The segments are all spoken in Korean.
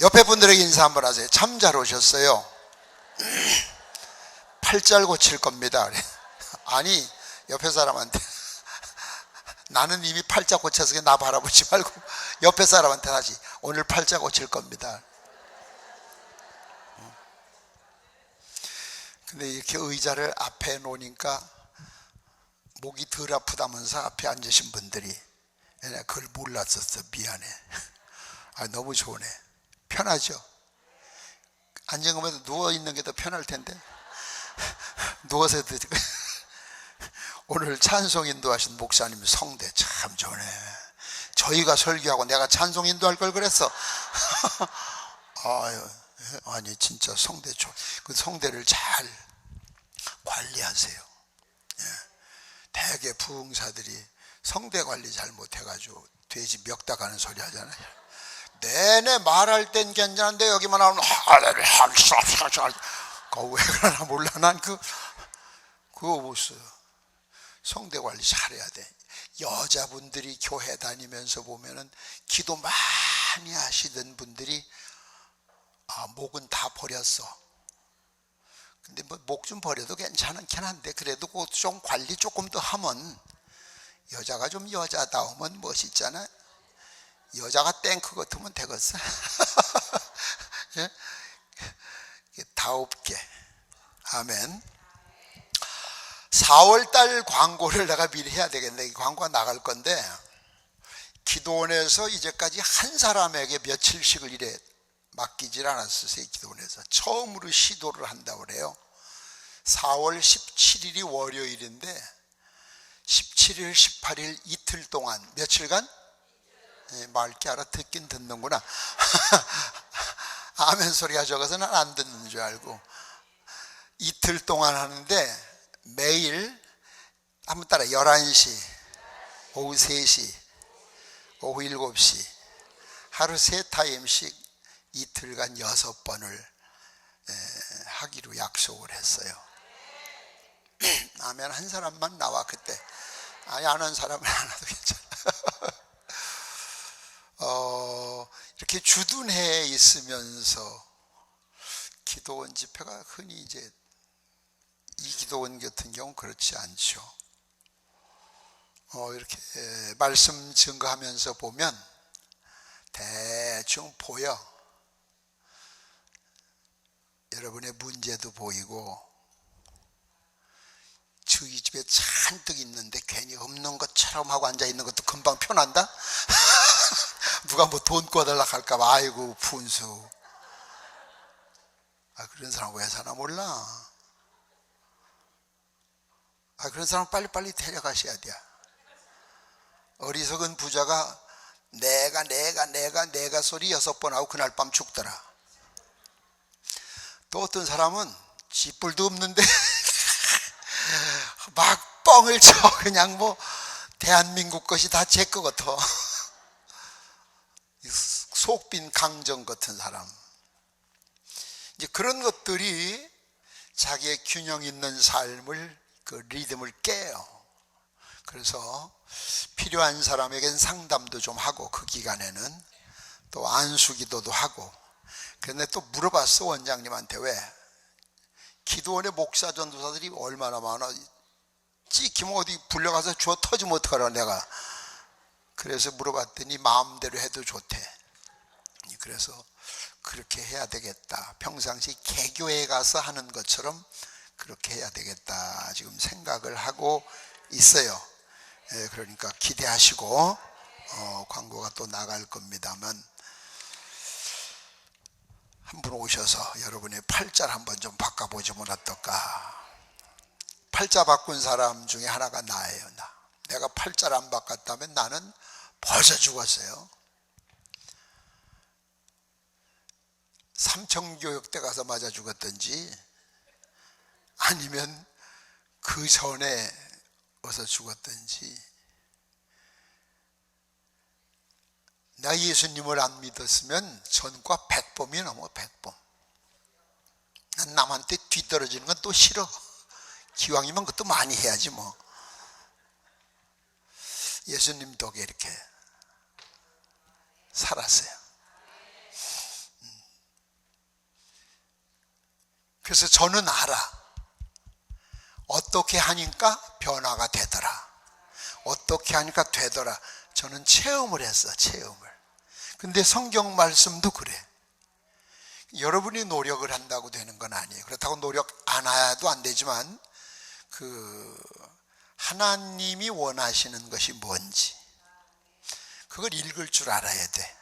옆에 분들에게 인사 한번 하세요. 참 잘 오셨어요. 팔잘 고칠 겁니다. 아니, 옆에 사람한테 나는 이미 팔자 고쳐서 나 바라보지 말고 옆에 사람한테 하지. 오늘 팔자 고칠 겁니다. 근데 이렇게 의자를 앞에 놓으니까 목이 덜 아프다면서 앞에 앉으신 분들이 내가 그걸 몰랐었어. 미안해. 너무 좋으네. 편하죠? 앉은 것보다 누워있는 게 더 편할 텐데. 누워서 해도 되고. 오늘 찬송 인도하신 목사님 성대 참 좋네. 저희가 설교하고 내가 찬송 인도할 걸 그랬어. 아니 진짜 성대 좋. 그 성대를 잘 관리하세요. 대개 부흥사들이 성대 관리 잘 못해가지고 돼지 멱다 가는 소리 하잖아요. 내내 말할 땐 괜찮은데 여기만 하면 그거 왜 그러나 몰라. 난 그거 못 써요. 성대 관리 잘해야 돼. 여자분들이 교회 다니면서 보면은 기도 많이 하시던 분들이 목은 다 버렸어. 근데 뭐 목 좀 버려도 괜찮긴 한데 그래도 좀 관리 조금 더 하면 여자가 좀 여자다우면 멋있잖아. 여자가 탱크 같으면 되겠어. 예? 다옵게. 아멘. 4월달 광고를 내가 미리 해야 되겠네. 이 광고가 나갈 건데 기도원에서 이제까지 한 사람에게 며칠씩을 이래 맡기질 않았어요. 기도원에서 처음으로 시도를 한다고 그래요. 4월 17일이 월요일인데 17일, 18일 이틀 동안 며칠간 맑게 알아듣긴 듣는구나. 아멘 소리가 적어서는 안 듣는 줄 알고 이틀 동안 하는데 매일 한번 따라 11시, 오후 3시, 오후 7시 하루 3타임씩 이틀간 6번을 하기로 약속을 했어요. 아멘. 한 사람만 나와 그때. 아니 안 한 사람은 안 와도 괜찮아. 이렇게 주둔해 있으면서 기도원 집회가 흔히 이제 이 기도원 같은 경우는 그렇지 않죠. 이렇게 말씀 증거하면서 보면 대충 보여. 여러분의 문제도 보이고 저희 집에 잔뜩 있는데 괜히 없는 것처럼 하고 앉아있는 것도 금방 편한다? 누가 뭐 돈 꿔달라 할까 봐 아이고 분수. 그런 사람 왜 사나 몰라. 그런 사람 빨리빨리 데려가셔야 돼. 어리석은 부자가 내가 소리 6번 하고 그날 밤 죽더라. 또 어떤 사람은 쥐뿔도 없는데 막 뻥을 쳐. 그냥 뭐 대한민국 것이 다 제 것 같아. 속빈 강정 같은 사람. 이제 그런 것들이 자기의 균형 있는 삶을 그 리듬을 깨요. 그래서 필요한 사람에겐 상담도 좀 하고 그 기간에는 또 안수기도도 하고. 그런데 또 물어봤어 원장님한테. 왜? 기도원의 목사 전도사들이 얼마나 많아. 찍히면 어디 불려가서 주워 터지면 어떡하라 내가. 그래서 물어봤더니 마음대로 해도 좋대. 그래서 그렇게 해야 되겠다. 평상시 개교에 가서 하는 것처럼 그렇게 해야 되겠다 지금 생각을 하고 있어요. 그러니까 기대하시고 광고가 또 나갈 겁니다만 한 분 오셔서 여러분의 팔자를 한번 좀 바꿔보시면 어떨까. 팔자 바꾼 사람 중에 하나가 나예요. 내가 팔자를 안 바꿨다면 나는 벌써 죽었어요. 삼청교육대 가서 맞아 죽었든지 아니면 그 전에 어서 죽었든지. 나 예수님을 안 믿었으면 전과 100범이 넘어. 100범. 난 남한테 뒤떨어지는 건 또 싫어. 기왕이면 그것도 많이 해야지 뭐. 예수님 덕에 이렇게 살았어요. 그래서 저는 알아. 어떻게 하니까 변화가 되더라. 어떻게 하니까 되더라. 저는 체험을 했어, 체험을. 근데 성경 말씀도 그래. 여러분이 노력을 한다고 되는 건 아니에요. 그렇다고 노력 안 해도 안 되지만 하나님이 원하시는 것이 뭔지 그걸 읽을 줄 알아야 돼.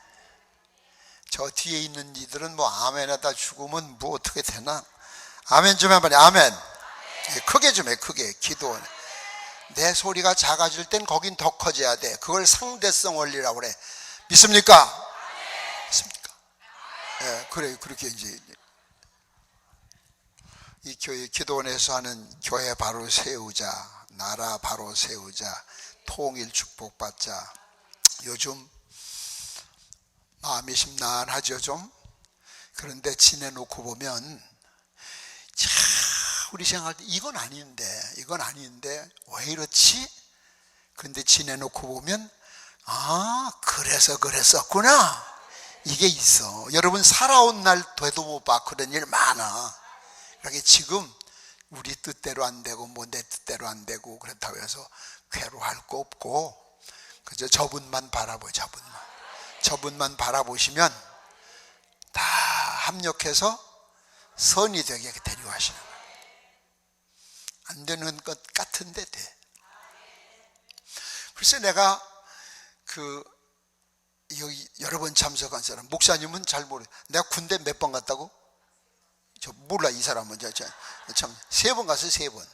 저 뒤에 있는 이들은 뭐 아멘하다 죽으면 뭐 어떻게 되나? 아멘 좀 해봐요. 아멘. 크게 좀 해. 크게 기도해. 내 소리가 작아질 땐 거긴 더 커져야 돼. 그걸 상대성 원리라고 그래. 믿습니까? 믿습니까? 예, 그래. 그렇게 이제 이 교회 기도원에서 하는 교회 바로 세우자, 나라 바로 세우자, 통일 축복받자. 요즘 마음이 심란하죠 좀. 그런데 지내놓고 보면 자, 우리 생각할 때 이건 아닌데 왜 이렇지? 그런데 지내놓고 보면 그래서 그랬었구나. 이게 있어. 여러분 살아온 날 돼도 못 봐. 그런 일 많아. 그러니까 지금 우리 뜻대로 안 되고 뭐 내 뜻대로 안 되고 그렇다고 해서 괴로워할 거 없고 그저 저분만 바라보요. 저분만 바라보시면 다 합력해서 선이 되게 데려가시는 거예요. 안 되는 것 같은데 돼. 글쎄 내가 여기 여러 번 참석한 사람, 목사님은 잘 모르. 내가 군대 몇 번 갔다고? 저 몰라. 이 사람은 참 3번 갔어요. 3번.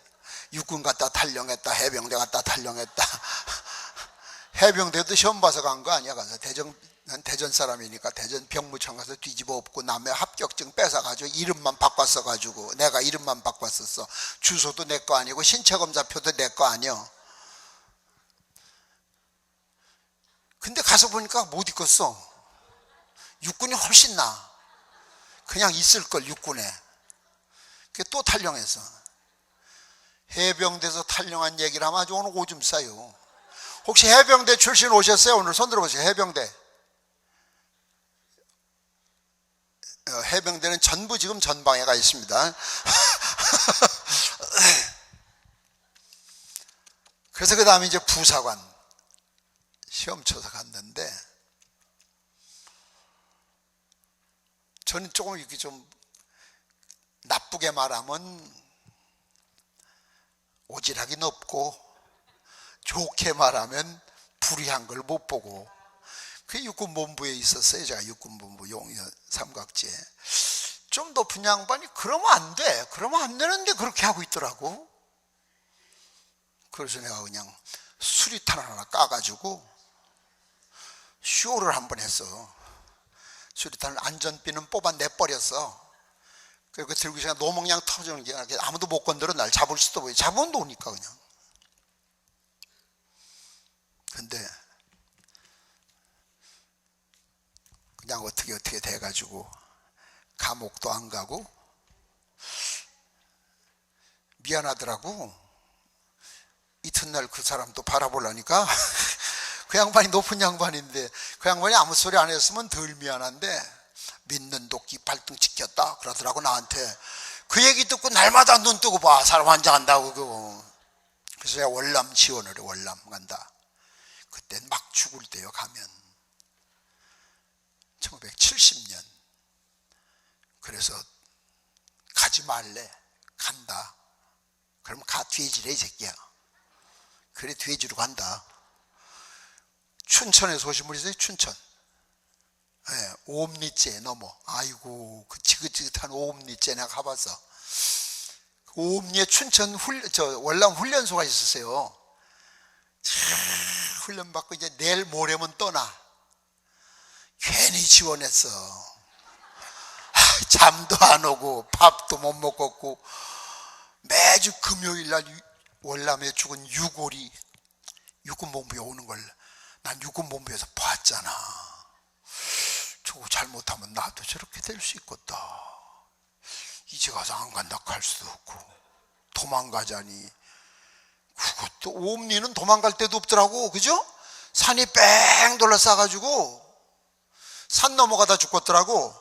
육군 갔다 탈영했다. 해병대 갔다 탈영했다. 해병대도 시험 봐서 간 거 아니야. 가서 난 대전 사람이니까 대전 병무청 가서 뒤집어 엎고 남의 합격증 뺏어가지고 이름만 바꿨어가지고 내가 이름만 바꿨었어. 주소도 내 거 아니고 신체검사표도 내 거 아니야. 근데 가서 보니까 못 입었어. 육군이 훨씬 나아. 그냥 있을 걸 육군에. 그게 또 탈영했어. 해병대에서 탈영한 얘기를 하면 아주 오늘 오줌 싸요. 혹시 해병대 출신 오셨어요? 오늘 손 들어보세요. 해병대. 해병대는 전부 지금 전방에 가 있습니다. 그래서 그 다음에 이제 부사관 시험 쳐서 갔는데 저는 조금 이렇게 좀 나쁘게 말하면 오지랖이 높고 좋게 말하면 불의한 걸 못 보고 그 육군본부에 있었어요. 제가 육군본부 용인 삼각지에. 좀 높은 양반이 그러면 안 돼. 그러면 안 되는데 그렇게 하고 있더라고. 그래서 내가 그냥 수리탄 하나 까가지고 쇼를 한번 했어. 수리탄을 안전핀은 뽑아내버렸어. 그리고 들고 있으니까 노몽냥 터지는 게 아무도 못 건드려. 날 잡을 수도 없고 잡으면 노니까 그냥. 근데 그냥 어떻게 돼가지고 감옥도 안 가고 미안하더라고. 이튿날 그 사람도 바라보려니까 그 양반이 높은 양반인데 그 양반이 아무 소리 안 했으면 덜 미안한데 믿는 도끼 발등 지켰다 그러더라고 나한테. 그 얘기 듣고 날마다 눈 뜨고 봐. 사람 환장한다고 그거. 그래서 내가 월남 지원을 해. 월남 간다. 그땐 막 죽을 때요. 가면 1970년. 그래서 가지 말래. 간다. 그러면 가. 돼지래 이 새끼야. 그래 돼지로 간다. 춘천에서 오신 분 있어요? 춘천. 네, 5옴리째 넘어. 아이고 그 지긋지긋한 5옴리째 내가 가봤어. 오음리에 춘천 월남 훈련소가 있었어요. 훈련 받고 이제 내일 모레면 떠나. 괜히 지원했어. 잠도 안 오고 밥도 못 먹었고 매주 금요일 날 월남에 죽은 유골이 육군본부에 오는 걸 난 육군본부에서 봤잖아. 저거 잘못하면 나도 저렇게 될 수 있겠다. 이제 가서 안 간다 할 수도 없고 도망가자니 그것도 옴니는 도망갈 데도 없더라고. 그죠? 산이 뺑 둘러싸가지고 산 넘어가다 죽겠더라고.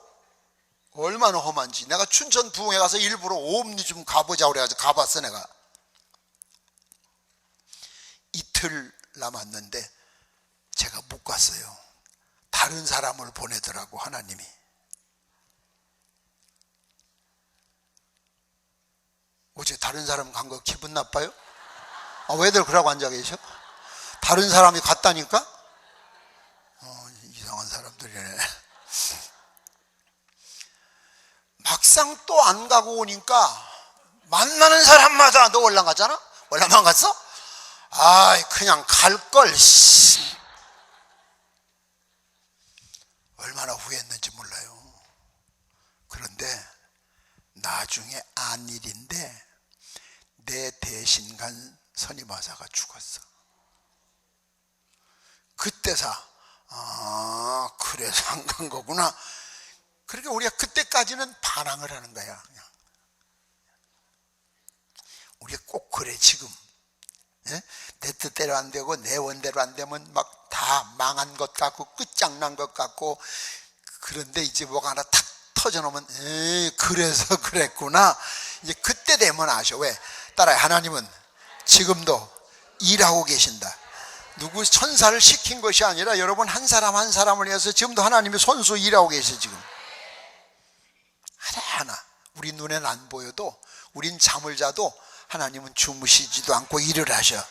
얼마나 험한지. 내가 춘천 부흥회 가서 일부러 오음리 좀 가보자고 그래가지고 가봤어. 내가 이틀 남았는데 제가 못 갔어요. 다른 사람을 보내더라고 하나님이. 어째 다른 사람 간 거 기분 나빠요? 왜들 그러고 앉아 계셔? 다른 사람이 갔다니까? 이상한 사람들이네. 막상 또 안 가고 오니까 만나는 사람마다 너 월남 갔잖아? 월남 안 갔어? 그냥 갈걸. 얼마나 후회했는지 몰라요. 그런데 나중에 안 일인데 내 대신 간 선임하사가 죽었어. 그때서 그래서 안 간 거구나. 그러니까 우리가 그때까지는 반항을 하는 거야. 그냥. 우리가 꼭 그래. 지금 내 뜻대로 안 되고 내 원대로 안 되면 막 다 망한 것 같고 끝장난 것 같고, 그런데 이제 뭐가 하나 탁 터져놓으면 그래서 그랬구나. 이제 그때 되면 아셔. 왜? 따라해. 하나님은 지금도 일하고 계신다. 누구 천사를 시킨 것이 아니라 여러분 한 사람 한 사람을 위해서 지금도 하나님이 손수 일하고 계셔. 지금 하나하나 우리 눈에는 안 보여도, 우린 잠을 자도 하나님은 주무시지도 않고 일을 하셔.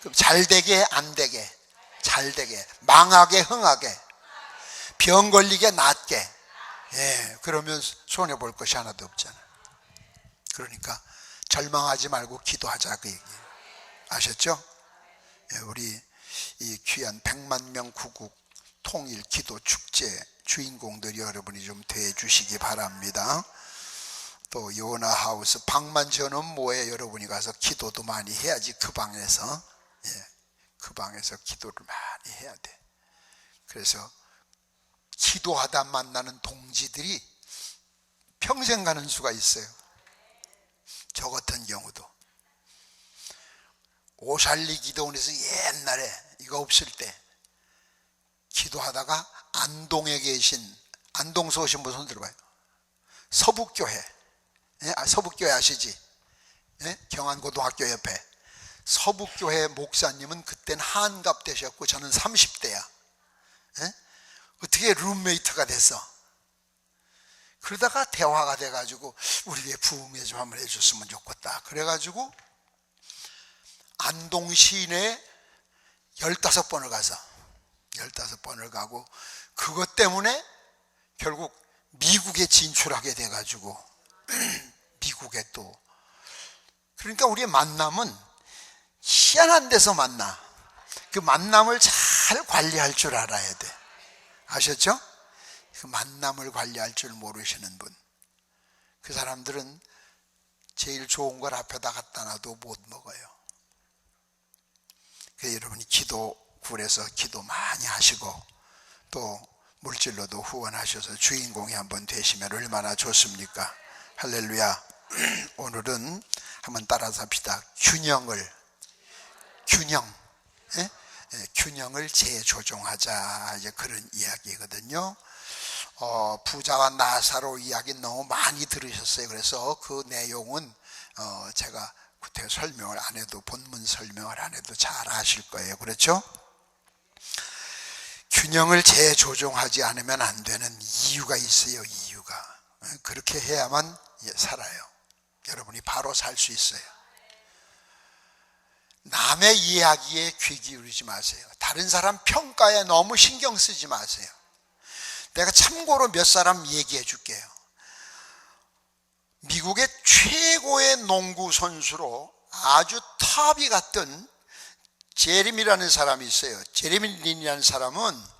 그럼 잘 되게 안 되게, 잘 되게, 망하게 흥하게, 병 걸리게 낫게, 그러면 손해볼 것이 하나도 없잖아. 그러니까 절망하지 말고 기도하자, 그 얘기 아셨죠? 우리 이 귀한 100만 명 구국 통일 기도 축제 주인공들이 여러분이 좀 돼 주시기 바랍니다. 또 요나 하우스 방만 지어놓으면 뭐해? 여러분이 가서 기도도 많이 해야지. 그 방에서 그 방에서 기도를 많이 해야 돼. 그래서 기도하다 만나는 동지들이 평생 가는 수가 있어요. 저 같은 경우도 오샬리 기도원에서 옛날에 이거 없을 때 기도하다가 안동에 계신, 안동서 오신 분 손 들어봐요. 서북교회, 서북교회 아시지? 경안고등학교 옆에 서북교회 목사님은 그땐 한갑 되셨고 저는 30대야. 어떻게 룸메이트가 됐어? 그러다가 대화가 돼가지고 우리 왜 부흥회 좀 한번 해줬으면 좋겠다. 그래가지고 안동 시내 15번을 가서 15번을 가고, 그것 때문에 결국 미국에 진출하게 돼가지고 미국에 또, 그러니까 우리의 만남은 희한한 데서 만나. 그 만남을 잘 관리할 줄 알아야 돼. 아셨죠? 그 만남을 관리할 줄 모르시는 분, 그 사람들은 제일 좋은 걸 앞에다 갖다 놔도 못 먹어요. 그래서 여러분이 기도굴에서 기도 많이 하시고 또 물질로도 후원하셔서 주인공이 한번 되시면 얼마나 좋습니까? 할렐루야. 오늘은 한번 따라서 합시다. 균형을 재조정하자, 이제 그런 이야기거든요. 부자와 나사로 이야기 너무 많이 들으셨어요. 그래서 그 내용은 제가 그때 설명을 안 해도, 본문 설명을 안 해도 잘 아실 거예요. 그렇죠? 균형을 재조정하지 않으면 안 되는 이유가 있어요. 이유가. 그렇게 해야만 살아요. 여러분이 바로 살 수 있어요. 남의 이야기에 귀 기울이지 마세요. 다른 사람 평가에 너무 신경 쓰지 마세요. 내가 참고로 몇 사람 얘기해 줄게요. 미국의 최고의 농구 선수로 아주 탑이 같던 제리미라는 사람이 있어요. 제리미 린이라는 사람은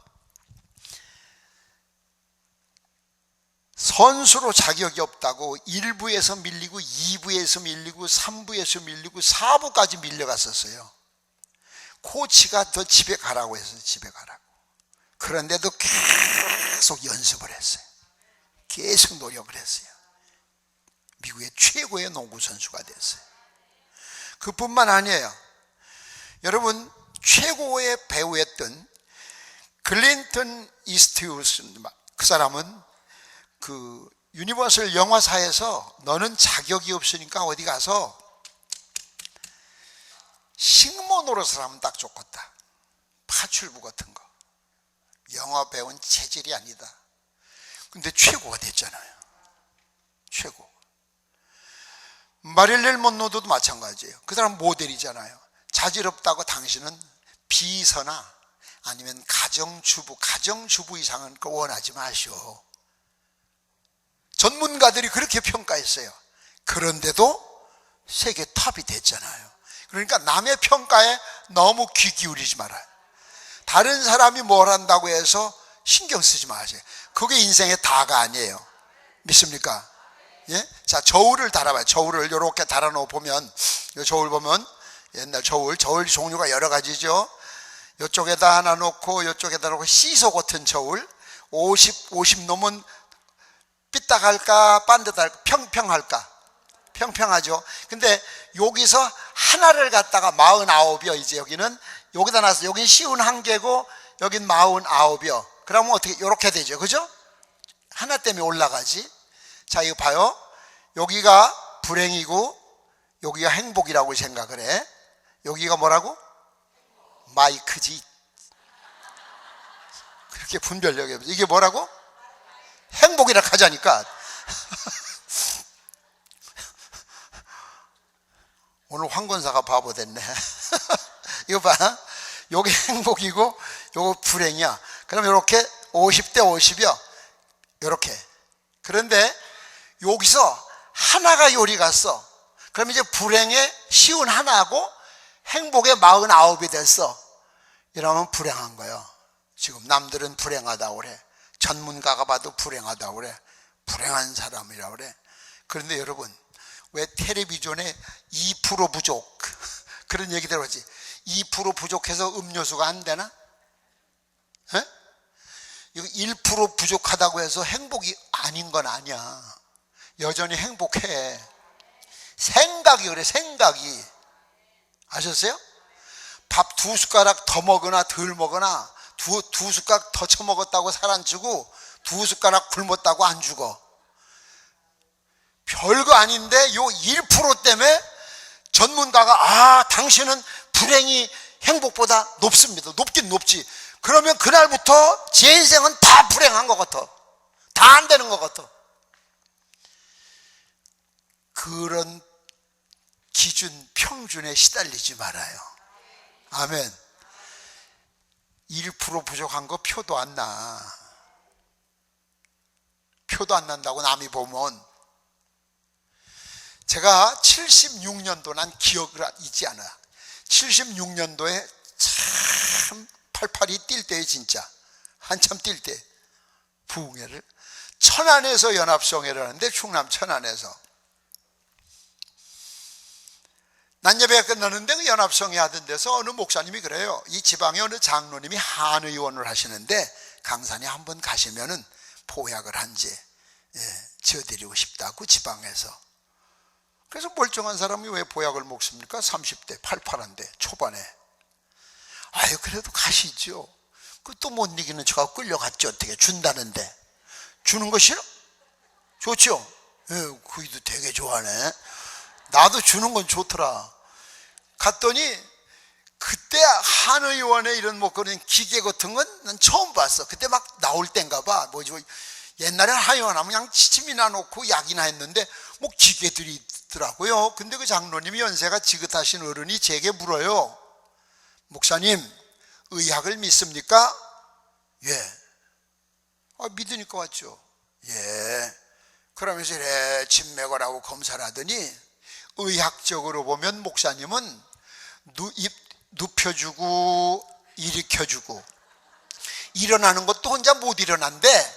선수로 자격이 없다고 1부에서 밀리고 2부에서 밀리고 3부에서 밀리고 4부까지 밀려갔었어요. 코치가 더 집에 가라고 해서 집에 가라고. 그런데도 계속 연습을 했어요. 계속 노력을 했어요. 미국의 최고의 농구 선수가 됐어요. 그뿐만 아니에요. 여러분, 최고의 배우였던 클린턴 이스트우드, 그 사람은 그 유니버설 영화사에서 너는 자격이 없으니까 어디 가서 식모 노릇을 하면 딱 좋겠다. 파출부 같은 거. 영화 배운 체질이 아니다. 근데 최고가 됐잖아요. 최고. 마릴린 먼로도 마찬가지예요. 그 사람 모델이잖아요. 자질없다고 당신은 비서나 아니면 가정주부 이상은 거 원하지 마시오. 전문가들이 그렇게 평가했어요. 그런데도 세계 탑이 됐잖아요. 그러니까 남의 평가에 너무 귀 기울이지 말아요. 다른 사람이 뭘 한다고 해서 신경 쓰지 마세요. 그게 인생의 다가 아니에요. 믿습니까? 예? 자, 저울을 달아봐요. 저울을 이렇게 달아놓어 보면, 이 저울 보면 옛날 저울 종류가 여러 가지죠. 이쪽에다 하나 놓고 이쪽에다 놓고 시소 같은 저울, 50 넘으면 삐딱할까 반듯할까 평평할까? 평평하죠. 근데 여기서 하나를 갖다가 49이요. 이제 여기는 여기다 놨어. 여긴 쉬운 한 개고 여긴 49이요. 그러면 어떻게 이렇게 되죠. 그죠? 하나 때문에 올라가지. 자, 이거 봐요. 여기가 불행이고 여기가 행복이라고 생각을 해. 여기가 뭐라고? 마이크지. 그렇게 분별력이 없어. 이게 뭐라고? 행복이라 하자니까. 오늘 황권사가 바보 됐네. 이거 봐. 요게 행복이고 요거 불행이야. 그럼 이렇게 50대 50이요. 이렇게. 그런데 여기서 하나가 요리 갔어. 그럼 이제 불행의 쉬운 하나고 행복의 49이 됐어. 이러면 불행한 거예요. 지금 남들은 불행하다고 그래. 전문가가 봐도 불행하다고 그래. 불행한 사람이라고 그래. 그런데 여러분, 왜 텔레비전에 2% 부족 그런 얘기 들어보지. 2% 부족해서 음료수가 안 되나? 에? 이거 1% 부족하다고 해서 행복이 아닌 건 아니야. 여전히 행복해. 생각이 그래. 생각이. 아셨어요? 밥 2숟가락 더 먹거나 덜 먹거나 두 숟가락 더 처먹었다고 살 안 찌고 2숟가락 굶었다고 안 죽어. 별거 아닌데 요 1% 때문에 전문가가 당신은 불행이 행복보다 높습니다. 높긴 높지. 그러면 그날부터 제 인생은 다 불행한 것 같아. 다 안 되는 것 같아. 그런 기준 평준에 시달리지 말아요. 아멘. 1% 부족한 거 표도 안 나. 표도 안 난다고 남이 보면. 제가 76년도 난 기억을 잊지 않아. 76년도에 참 팔팔이 뛸 때에 진짜 한참 뛸 때 부흥회를 천안에서 연합성회를 하는데 충남 천안에서 낮예배가 끝나는데 그 연합성회 하던 데서 어느 목사님이 그래요. 이 지방에 어느 장로님이 한의원을 하시는데 강산에 한번 가시면은 보약을 한지 지어드리고 싶다고 지방에서. 그래서 멀쩡한 사람이 왜 보약을 먹습니까? 30대 팔팔한데 초반에. 아유 그래도 가시죠. 그 또 못 이기는 척하고 끌려갔죠. 어떻게 준다는데. 주는 거 싫어? 좋죠. 그이도 되게 좋아하네. 나도 주는 건 좋더라. 갔더니 그때 한의원에 이런 뭐 그런 기계 같은 건 난 처음 봤어. 그때 막 나올 땐가 봐. 뭐지? 옛날에 한의원 하면 그냥 치침이나 놓고 약이나 했는데 뭐 기계들이 있더라고요. 근데 그 장로님이 연세가 지긋하신 어른이 제게 물어요. 목사님, 의학을 믿습니까? 예. 믿으니까 왔죠. 예. 그러면서 이래 진맥을 하고 검사를 하더니 의학적으로 보면 목사님은 눕혀주고 일으켜주고 일어나는 것도 혼자 못 일어난대.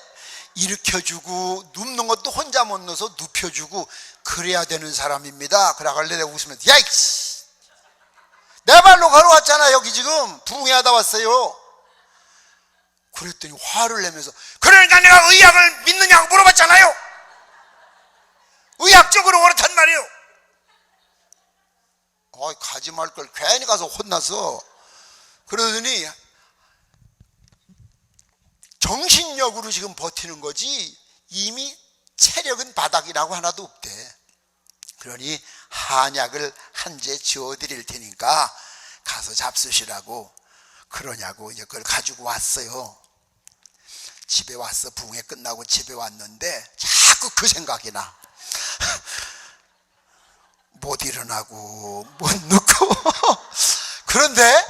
일으켜주고 눕는 것도 혼자 못 넣어서 눕혀주고 그래야 되는 사람입니다. 그러길래 내가 웃으면서 야 이씨 내 발로 걸어왔잖아. 여기 지금 부흥회하다 왔어요. 그랬더니 화를 내면서 그러니까 내가 의학을 믿느냐고 물어봤잖아요. 의학적으로 그렇단 말이에요. 가지 말 걸 괜히 가서 혼났어. 그러더니 정신력으로 지금 버티는 거지 이미 체력은 바닥이라고 하나도 없대. 그러니 한약을 한 재 지어드릴 테니까 가서 잡수시라고. 그러냐고 이제 그걸 가지고 왔어요. 집에 왔어. 부흥회 끝나고 집에 왔는데 자꾸 그 생각이 나. 못 일어나고 못 눕고. 그런데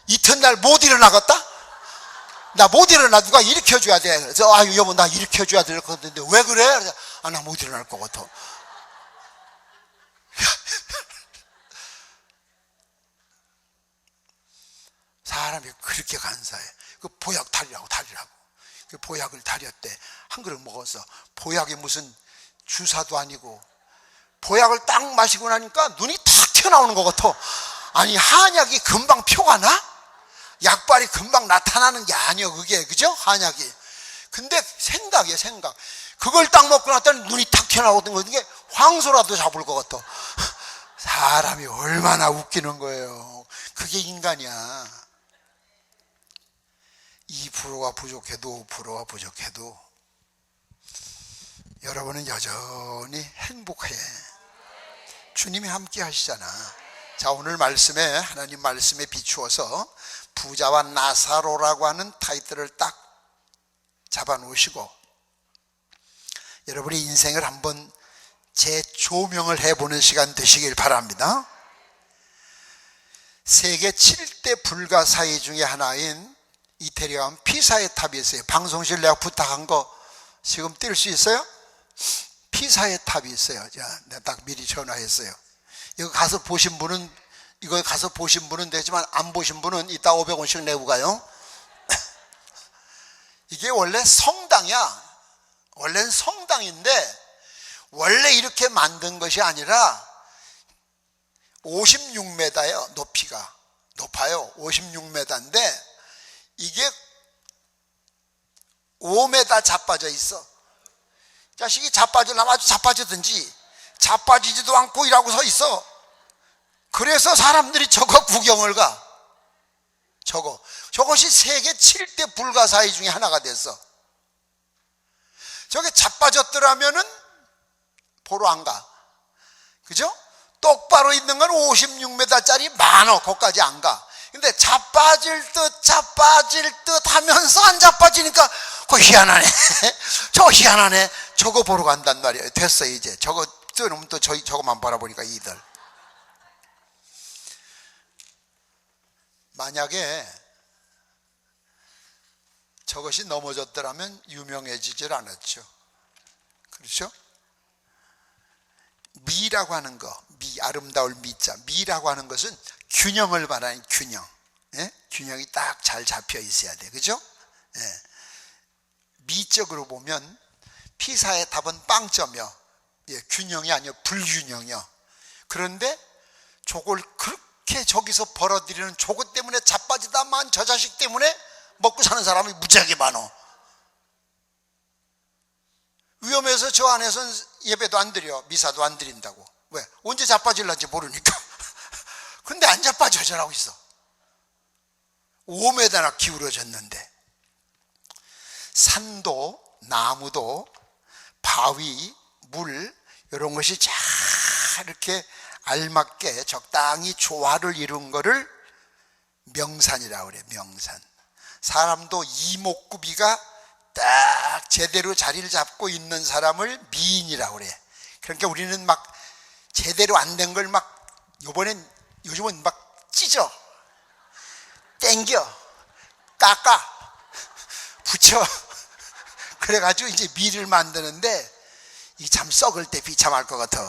이튿날 못 일어나겠다? 나 못 일어나. 누가 일으켜줘야 돼. 그래서 아유 여보 나 일으켜줘야 될 것 같은데 왜 그래? 아 나 못 일어날 것 같아. 사람이 그렇게 간사해. 그 보약 달이라고. 그 보약을 달였대. 한 그릇 먹었어. 보약이 무슨 주사도 아니고 보약을 딱 마시고 나니까 눈이 탁 튀어나오는 것 같아. 아니 한약이 금방 표가 나? 약발이 금방 나타나는 게 아니야 그게. 그죠? 한약이. 근데 생각이야 생각. 그걸 딱 먹고 났더니 눈이 탁 튀어나오던 거. 이게 황소라도 잡을 것 같아. 사람이 얼마나 웃기는 거예요. 그게 인간이야. 2%가 부족해도 5%가 부족해도 여러분은 여전히 행복해. 주님이 함께 하시잖아. 자, 오늘 말씀에 하나님 말씀에 비추어서 부자와 나사로라고 하는 타이틀을 딱 잡아 놓으시고 여러분의 인생을 한번 재조명을 해보는 시간 되시길 바랍니다. 세계 7대 불가사의 중에 하나인 이태리에 가면 피사의 탑이 있어요. 방송실 내가 부탁한 거 지금 뛸 수 있어요? 피사의 탑이 있어요. 자, 내가 딱 미리 전화했어요. 이거 가서 보신 분은 되지만 안 보신 분은 이따 500원씩 내고 가요. 이게 원래 성당이야. 원래는 성당인데 원래 이렇게 만든 것이 아니라 56m예요. 높이가 높아요. 56m인데 이게 5m 자빠져 있어. 자식이 자빠지려면 아주 자빠지든지 자빠지지도 않고 이라고 서 있어. 그래서 사람들이 저거 구경을 가. 저것이 세계 7대 불가사의 중에 하나가 됐어. 저게 자빠졌더라면은 보러 안 가. 그죠? 똑바로 있는 건 56m짜리 많어. 거기까지 안 가. 근데 자빠질 듯 하면서 안 자빠지니까 그거 희한하네. 저거 희한하네. 저거 보러 간단 말이에요. 됐어 이제. 저거 뜨면 또 저거만 바라보니까 이들. 만약에 저것이 넘어졌더라면 유명해지질 않았죠. 그렇죠? 미라고 하는 거, 아름다울 미자, 미라고 하는 것은 균형을 말하는 균형. 예? 균형이 딱 잘 잡혀 있어야 돼. 그죠? 예. 미적으로 보면 피사의 답은 빵점이요. 예, 균형이 아니요. 불균형이요. 그런데 저걸 그렇게 저기서 벌어들이는 저것 때문에 자빠지다만 저 자식 때문에 먹고 사는 사람이 무지하게 많어. 위험해서 저 안에서는 예배도 안 드려. 미사도 안 드린다고. 왜? 언제 자빠질런지 모르니까. 근데 안 자빠져 저라고 있어. 5m나 기울어졌는데. 산도 나무도 바위, 물 이런 것이 잘 이렇게 알맞게 적당히 조화를 이룬 거를 명산이라고 그래. 명산. 사람도 이목구비가 딱 제대로 자리를 잡고 있는 사람을 미인이라고 그래. 그러니까 우리는 막 제대로 안 된 걸 막 요즘은 막 찢어, 땡겨, 깎아, 붙여. 그래가지고 이제 미를 만드는데 이 참 썩을 때 비참할 것 같아.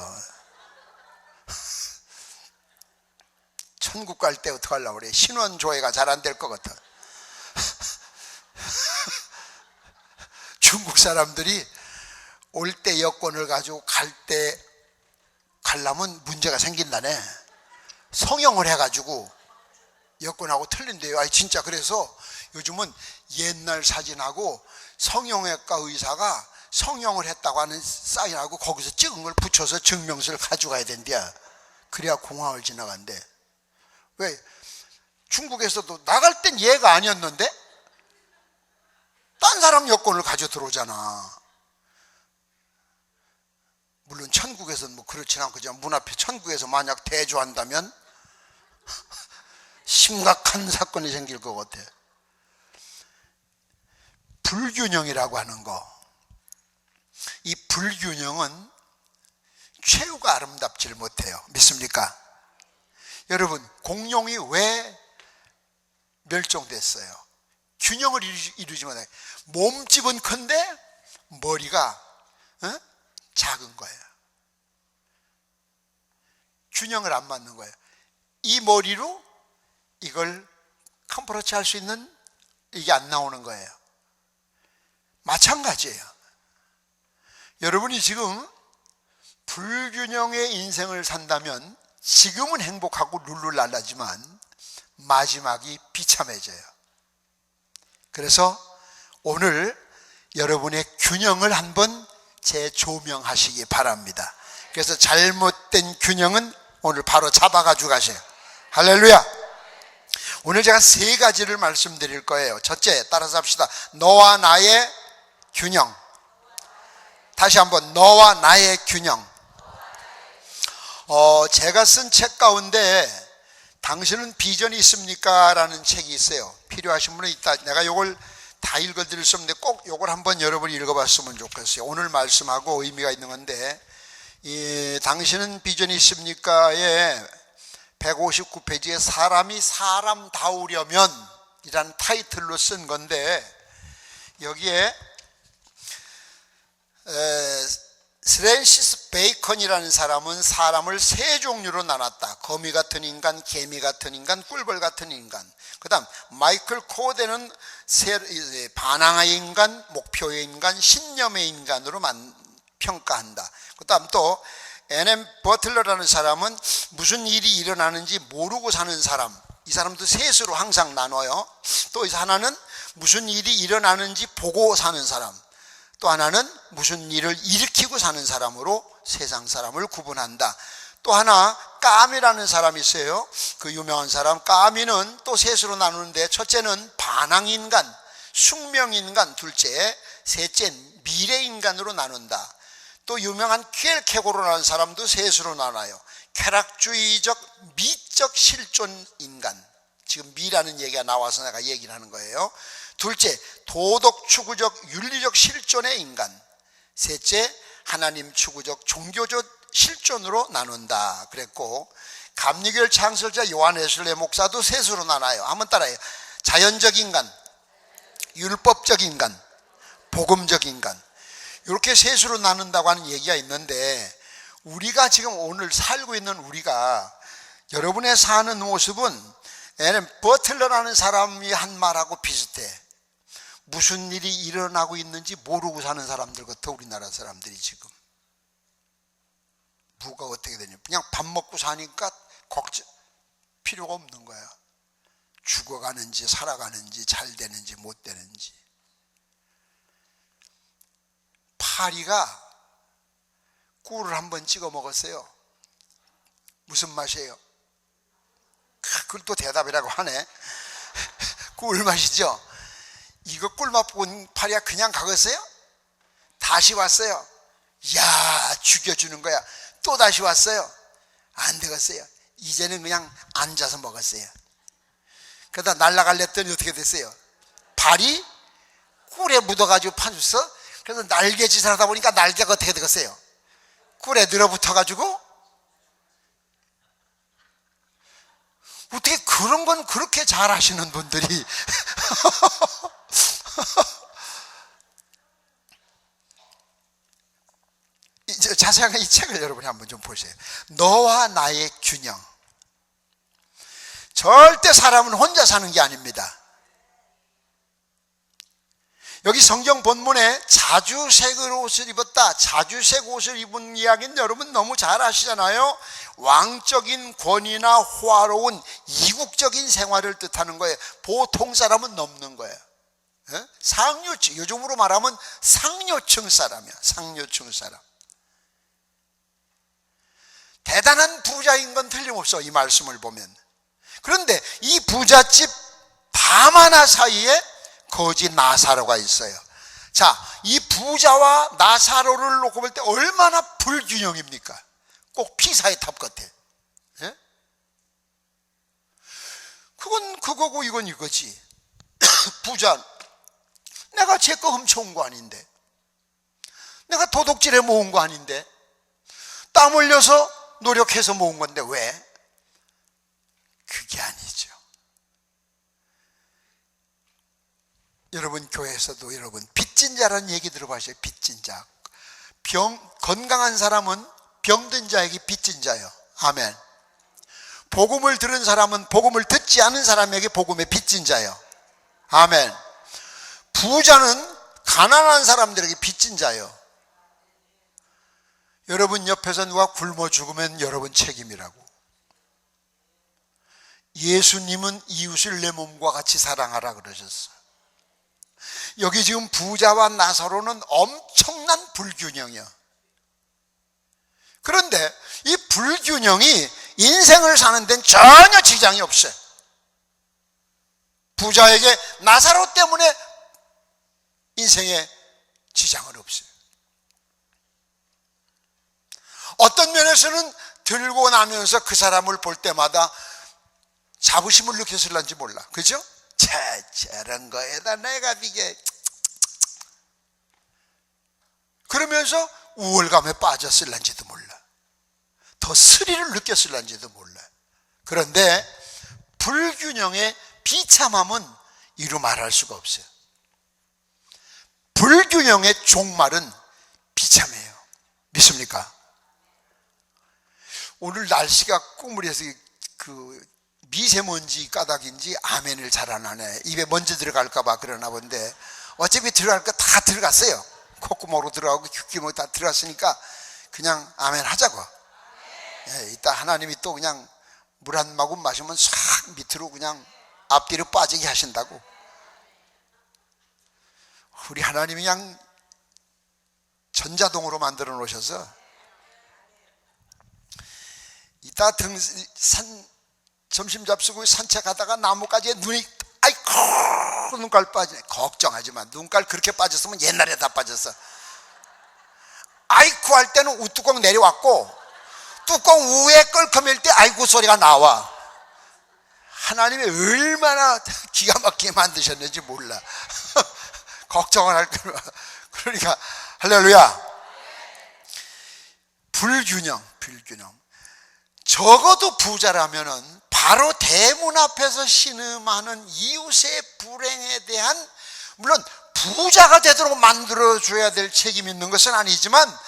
천국 갈 때 어떡하려고 그래. 신원조회가 잘 안 될 것 같아. 중국 사람들이 올 때 여권을 가지고 가려면 문제가 생긴다네. 성형을 해가지고 여권하고 틀린대요. 아니 진짜. 그래서 요즘은 옛날 사진하고 성형외과 의사가 성형을 했다고 하는 사인하고 거기서 찍은 걸 붙여서 증명서를 가져가야 된대요. 그래야 공항을 지나간대. 왜? 중국에서도 나갈 땐 얘가 아니었는데 딴 사람 여권을 가져 들어오잖아. 물론 천국에서는 뭐 그렇진 않겠지만 문 앞에 천국에서 만약 대조한다면 심각한 사건이 생길 것 같아. 불균형이라고 하는 거, 이 불균형은 최후가 아름답지를 못해요. 믿습니까? 여러분, 공룡이 왜 멸종됐어요? 균형을 이루지 못해. 몸집은 큰데 머리가 작은 거예요. 균형을 안 맞는 거예요. 이 머리로 이걸 컴프로치 할 수 있는 이게 안 나오는 거예요. 마찬가지예요. 여러분이 지금 불균형의 인생을 산다면 지금은 행복하고 룰루랄라지만 마지막이 비참해져요. 그래서 오늘 여러분의 균형을 한번 재조명하시기 바랍니다. 그래서 잘못된 균형은 오늘 바로 잡아가지고 가세요. 할렐루야. 오늘 제가 세 가지를 말씀드릴 거예요. 첫째, 따라서 합시다. 너와 나의 균형. 다시 한번, 너와 나의 균형. 제가 쓴 책 가운데 당신은 비전이 있습니까? 라는 책이 있어요. 필요하신 분은 있다. 내가 요걸 다 읽어드릴 수 없는데 꼭 요걸 한번 여러분이 읽어봤으면 좋겠어요. 오늘 말씀하고 의미가 있는 건데, 이 당신은 비전이 있습니까의 159페이지에 사람이 사람다우려면 이라는 타이틀로 쓴 건데, 여기에 프랜시스 베이컨이라는 사람은 사람을 세 종류로 나눴다. 거미 같은 인간, 개미 같은 인간, 꿀벌 같은 인간. 그 다음 마이클 코데는 반항의 인간, 목표의 인간, 신념의 인간으로 평가한다. 그 다음 또 N.M. 버틀러라는 사람은 무슨 일이 일어나는지 모르고 사는 사람, 이 사람도 셋으로 항상 나눠요. 또 하나는 무슨 일이 일어나는지 보고 사는 사람, 또 하나는 무슨 일을 일으키고 사는 사람으로 세상 사람을 구분한다. 또 하나 까미라는 사람이 있어요. 그 유명한 사람. 까미는 또 셋으로 나누는데, 첫째는 반항인간, 숙명인간, 둘째, 셋째 미래인간으로 나눈다. 또 유명한 퀴엘케고르라는 사람도 셋으로 나눠요. 쾌락주의적 미적 실존 인간. 지금 미라는 얘기가 나와서 내가 얘기를 하는 거예요. 둘째, 도덕 추구적 윤리적 실존의 인간. 셋째, 하나님 추구적 종교적 실존으로 나눈다 그랬고, 감리교회 창설자 요한 웨슬레 목사도 셋으로 나눠요. 한번 따라해요. 자연적 인간, 율법적 인간, 복음적 인간. 이렇게 셋으로 나눈다고 하는 얘기가 있는데, 우리가 지금 오늘 살고 있는 우리가, 여러분의 사는 모습은 N.M. 버틀러라는 사람이 한 말하고 비슷해. 무슨 일이 일어나고 있는지 모르고 사는 사람들 같아. 우리나라 사람들이 지금 뭐가 어떻게 되냐, 그냥 밥 먹고 사니까 걱정 필요가 없는 거야. 죽어가는지 살아가는지 잘 되는지 못 되는지. 파리가 꿀을 한번 찍어 먹었어요. 무슨 맛이에요? 그걸 또 대답이라고 하네. 꿀 맛이죠. 이거 꿀맛 본 파리가 그냥 가겠어요? 다시 왔어요. 야, 죽여주는 거야. 또 다시 왔어요. 안 되겠어요. 이제는 그냥 앉아서 먹었어요. 그러다 날아갈래 했더니 어떻게 됐어요? 발이 꿀에 묻어가지고 파졌어. 그래서 날개짓을 하다 보니까 날개가 어떻게 되겠어요? 꿀에 늘어붙어가지고. 어떻게 그런 건 그렇게 잘 하시는 분들이 자세하게 이 책을 여러분이 한번 좀 보세요. 너와 나의 균형. 절대 사람은 혼자 사는 게 아닙니다. 여기 성경 본문에 자주색 옷을 입었다, 자주색 옷을 입은 이야기는 여러분 너무 잘 아시잖아요. 왕적인 권위나 호화로운 이국적인 생활을 뜻하는 거예요. 보통 사람은 넘는 거예요. 상류층, 요즘으로 말하면 상류층 사람이야. 상류층 사람. 대단한 부자인 건 틀림없어, 이 말씀을 보면. 그런데 이 부잣집 밤하나 사이에 거지 나사로가 있어요. 자, 이 부자와 나사로를 놓고 볼 때 얼마나 불균형입니까? 꼭 피사의 탑 같아. 예? 그건 그거고 이건 이거지. 부자, 내가 제 거 훔쳐온 거 아닌데, 내가 도둑질해 모은 거 아닌데, 땀 흘려서 노력해서 모은 건데 왜? 그게 아니죠. 여러분, 교회에서도 여러분 빚진 자라는 얘기 들어보셨어요? 빚진 자. 건강한 사람은 병든 자에게 빚진 자예요. 아멘. 복음을 들은 사람은 복음을 듣지 않은 사람에게 복음의 빚진 자예요. 아멘. 부자는 가난한 사람들에게 빚진 자예요. 여러분 옆에서 누가 굶어 죽으면 여러분 책임이라고. 예수님은 이웃을 내 몸과 같이 사랑하라 그러셨어요. 여기 지금 부자와 나사로는 엄청난 불균형이야. 그런데 이 불균형이 인생을 사는 데는 전혀 지장이 없어요. 부자에게 나사로 때문에 인생에 지장은 없어요. 어떤 면에서는 들고 나면서 그 사람을 볼 때마다 자부심을 느꼈을런지 몰라. 그죠? 저런 거에다 내가 이게 그러면서 우월감에 빠졌을런지도 몰라. 더 스릴을 느꼈을런지도 몰라. 그런데 불균형의 비참함은 이루 말할 수가 없어요. 불균형의 종말은 비참해요. 믿습니까? 오늘 날씨가 꾸물해서 그 미세먼지 까닭인지 아멘을 잘 안 하네. 입에 먼지 들어갈까 봐 그러나 본데 어차피 들어갈 거 다 들어갔어요. 콧구멍으로 들어가고 귓구멍으로 다 들어갔으니까 그냥 아멘 하자고. 예, 이따 하나님이 또 그냥 물 한 모금 마시면 싹 밑으로 그냥 앞뒤로 빠지게 하신다고. 우리 하나님이 그냥 전자동으로 만들어 놓으셔서 이따 점심 잡수고 산책하다가 나무가지에 눈이 아이고 눈깔 빠지네. 걱정하지 마. 눈깔 그렇게 빠졌으면 옛날에 다 빠졌어. 아이쿠 할 때는 우뚜껑 내려왔고 뚜껑 위에 껄컥일 때 아이고 소리가 나와. 하나님이 얼마나 기가 막히게 만드셨는지 몰라. 걱정을 할 거야. 그러니까 할렐루야. 불균형. 적어도 부자라면은 바로 대문 앞에서 신음하는 이웃의 불행에 대한, 물론 부자가 되도록 만들어줘야 될 책임이 있는 것은 아니지만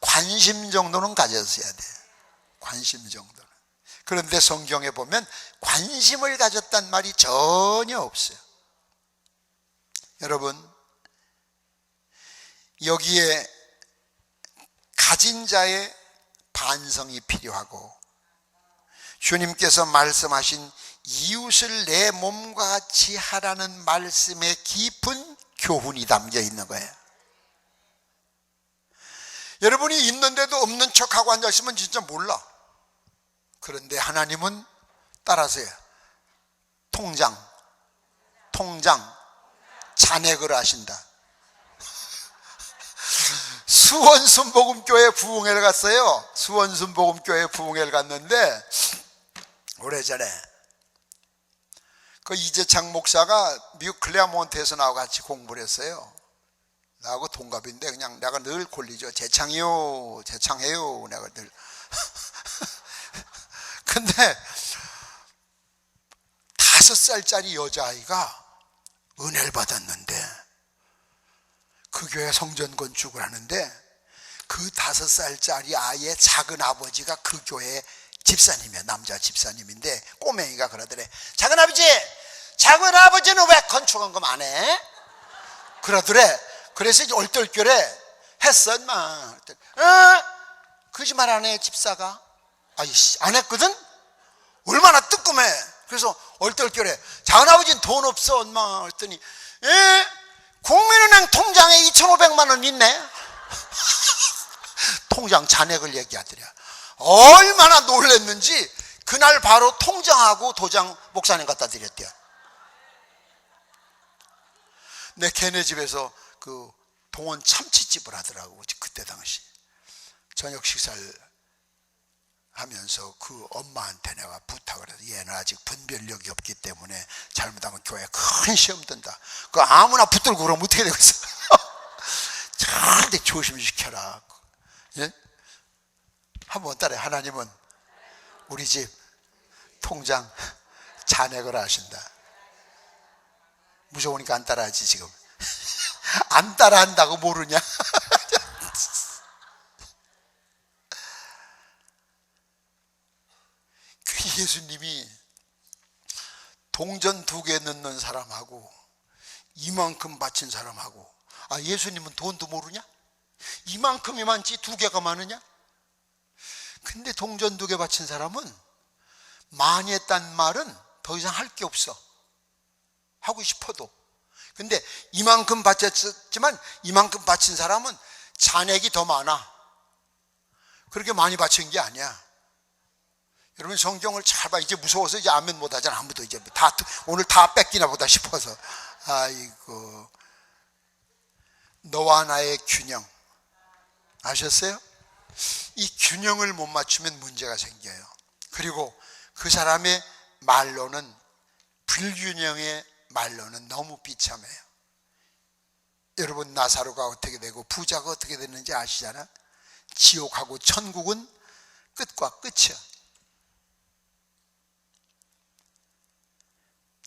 관심 정도는 가졌어야 돼. 관심 정도는. 그런데 성경에 보면 관심을 가졌단 말이 전혀 없어요. 여러분, 여기에 가진 자의 반성이 필요하고 주님께서 말씀하신 이웃을 내 몸과 같이 하라는 말씀에 깊은 교훈이 담겨 있는 거예요. 여러분이 있는데도 없는 척하고 앉아있으면 진짜 몰라. 그런데 하나님은 따라서요. 통장 잔액을 하신다. 수원순복음교회 부흥회를 갔어요. 수원순복음교회 부흥회를 갔는데 오래전에 그 이재창 목사가 미국 클레어몬트에서 나하고 같이 공부를 했어요. 나하고 동갑인데 그냥 내가 늘 콜리죠. 재창해요 내가 늘. 근데 5살짜리 여자아이가 은혜를 받았는데 그 교회 성전 건축을 하는데 그 5살짜리 아이의 작은 아버지가 그 교회 집사님이야. 남자 집사님인데 꼬맹이가 그러더래. 작은 아버지는 왜 건축원금 안 해? 그러더래. 그래서 이제 얼떨결에 했어 인마. 거짓말 안 해 집사가? 아이씨 안 했거든? 얼마나 뜨끔해. 그래서 얼떨결에 작은 아버지는 돈 없어 엄마 했더니 국민은행 통장에 2,500만 원 있네. 통장 잔액을 얘기하더래. 얼마나 놀랐는지 그날 바로 통장하고 도장 목사님 갖다 드렸대요. 내 걔네 집에서 그 동원 참치집을 하더라고. 그때 당시 저녁 식사를 하면서 그 엄마한테 내가 부탁을 해서 얘는 아직 분별력이 없기 때문에 잘못하면 교회에 큰 시험 든다. 그 아무나 붙들고 그러면 어떻게 되겠어? 절대 조심시켜라. 예? 한번 따라해. 하나님은 우리 집 통장 잔액을 아신다. 무서우니까 안 따라하지 지금. 안 따라한다고 모르냐? 예수님이 동전 2개 넣는 사람하고 이만큼 바친 사람하고, 아 예수님은 돈도 모르냐? 이만큼이 많지 2개가 많으냐? 근데 동전 2개 바친 사람은 많이 했단 말은 더 이상 할 게 없어. 하고 싶어도. 근데 이만큼 바쳤지만 이만큼 바친 사람은 잔액이 더 많아. 그렇게 많이 바친 게 아니야. 여러분 성경을 잘 봐. 이제 무서워서 이제 아멘 못 하잖아. 아무도 이제 다 오늘 다 뺏기나 보다 싶어서. 아이고, 너와 나의 균형 아셨어요? 이 균형을 못 맞추면 문제가 생겨요. 그리고 그 사람의 말로는, 불균형의 말로는 너무 비참해요. 여러분 나사로가 어떻게 되고 부자가 어떻게 됐는지 아시잖아. 지옥하고 천국은 끝과 끝이야.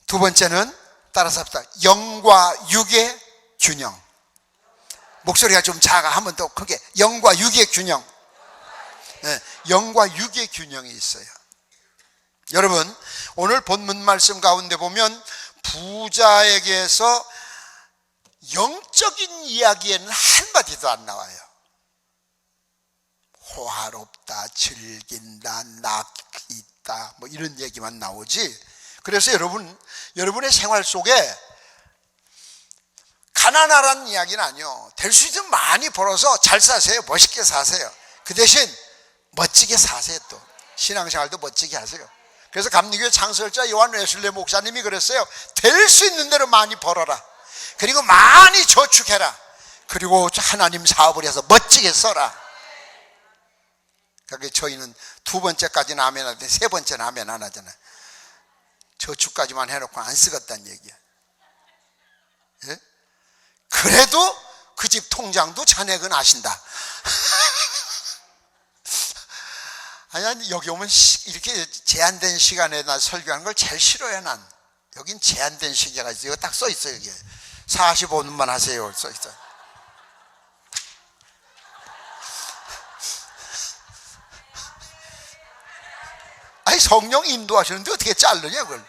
두 번째는 따라서 합시다. 영과 육의 균형. 목소리가 좀 작아. 한 번 더 크게. 영과 육의 균형. 네, 영과 육의 균형이 있어요. 여러분 오늘 본문 말씀 가운데 보면 부자에게서 영적인 이야기에는 한마디도 안 나와요. 호화롭다, 즐긴다, 낙 있다, 뭐 이런 얘기만 나오지. 그래서 여러분의 생활 속에 가난하라는 이야기는 아니요. 될 수 있으면 많이 벌어서 잘 사세요. 멋있게 사세요. 그 대신 멋지게 사세요. 또 신앙생활도 멋지게 하세요. 그래서 감리교회 창설자 요한 웨슬레 목사님이 그랬어요. 될 수 있는 대로 많이 벌어라. 그리고 많이 저축해라. 그리고 하나님 사업을 해서 멋지게 써라. 그러니까 저희는 2번째까지는 아멘 하는데 3번째는 아멘 안 하잖아요. 저축까지만 해놓고 안 쓰겠다는 얘기야. 예? 그래도 그 집 통장도 잔액은 아신다. 아니 여기 오면 이렇게 제한된 시간에 나 설교하는 걸 제일 싫어해. 난 여긴 제한된 시기가 있어. 이거 딱 써 있어. 여기 45분만 하세요 써 있어. 아니 성령 인도하시는데 어떻게 자르냐 그걸.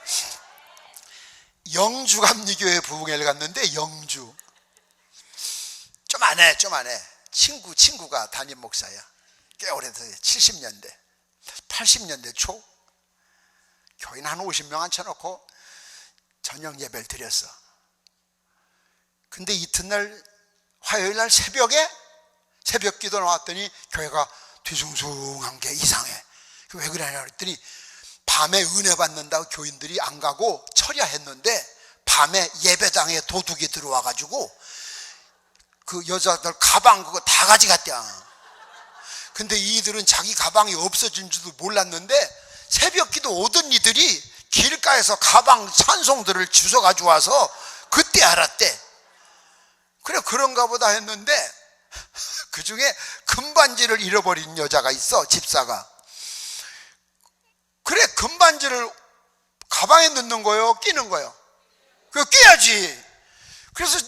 영주 감리교회 부흥회를 갔는데 영주 좀 안 해. 친구가 담임 목사야. 꽤 오래돼요. 70년대 80년대 초 교인 한 50명 앉혀놓고 저녁 예배를 드렸어. 근데 이튿날 화요일날 새벽에 새벽 기도 나왔더니 교회가 뒤숭숭한 게 이상해. 왜 그러냐 그랬더니 밤에 은혜 받는다고 교인들이 안 가고 철야했는데 밤에 예배당에 도둑이 들어와가지고 그 여자들 가방 그거 다 가져갔대요. 근데 이들은 자기 가방이 없어진 줄도 몰랐는데 새벽 기도 오던 이들이 길가에서 가방 찬송들을 주워 가지고 와서 그때 알았대. 그래 그런가 보다 했는데 그 중에 금반지를 잃어버린 여자가 있어. 집사가. 그래 금반지를 가방에 넣는 거요 끼는 거요? 그거 끼야지. 그래서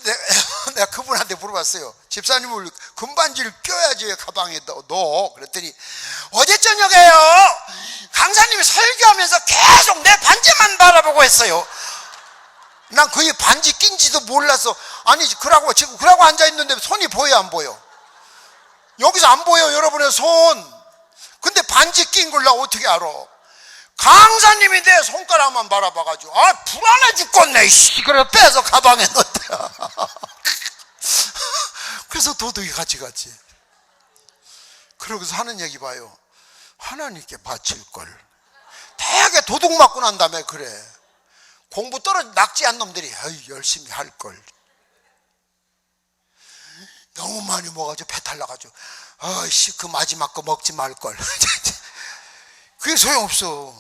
내가 그분한테 물어봤어요. 집사님을 금반지를 껴야지 가방에 넣어. 그랬더니 어제 저녁에요 강사님이 설교하면서 계속 내 반지만 바라보고 했어요. 난 그게 반지 낀지도 몰라서. 아니 지금 그러고 앉아있는데 손이 보여 안 보여? 여기서 안 보여 여러분의 손. 근데 반지 낀 걸 나 어떻게 알아? 강사님이 내 손가락만 바라봐가지고 불안해 죽겠네. 그래 빼서 가방에 넣었대. 그래서 도둑이 같이 갔지. 그러고서 하는 얘기 봐요. 하나님께 바칠걸. 되게 도둑 맞고 난 다음에 그래. 공부 떨어져 낙지한 놈들이 열심히 할걸. 너무 많이 먹어가지고 배탈 나가지고 아이씨 그 마지막 거 먹지 말걸. 그게 소용없어.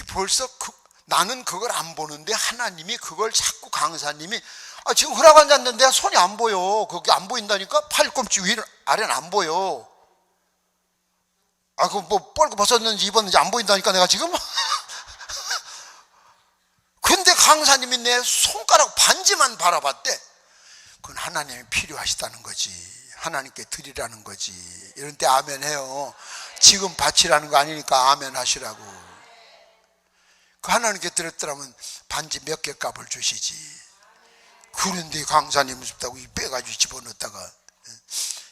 벌써 나는 그걸 안 보는데 하나님이 그걸 자꾸 강사님이 지금 허락 안 잤는데 손이 안 보여. 그게 안 보인다니까. 팔꿈치 위는 아래는 안 보여. 그 뭐 뻘거 벗었는지 입었는지 안 보인다니까 내가 지금. 근데 강사님이 내 손가락 반지만 바라봤대. 그건 하나님이 필요하시다는 거지. 하나님께 드리라는 거지. 이런 때 아멘 해요. 지금 바치라는 거 아니니까 아멘 하시라고. 그 하나님께 드렸더라면 반지 몇 개 값을 주시지. 그런데 강사님 싶다고 빼가지고 집어넣었다가.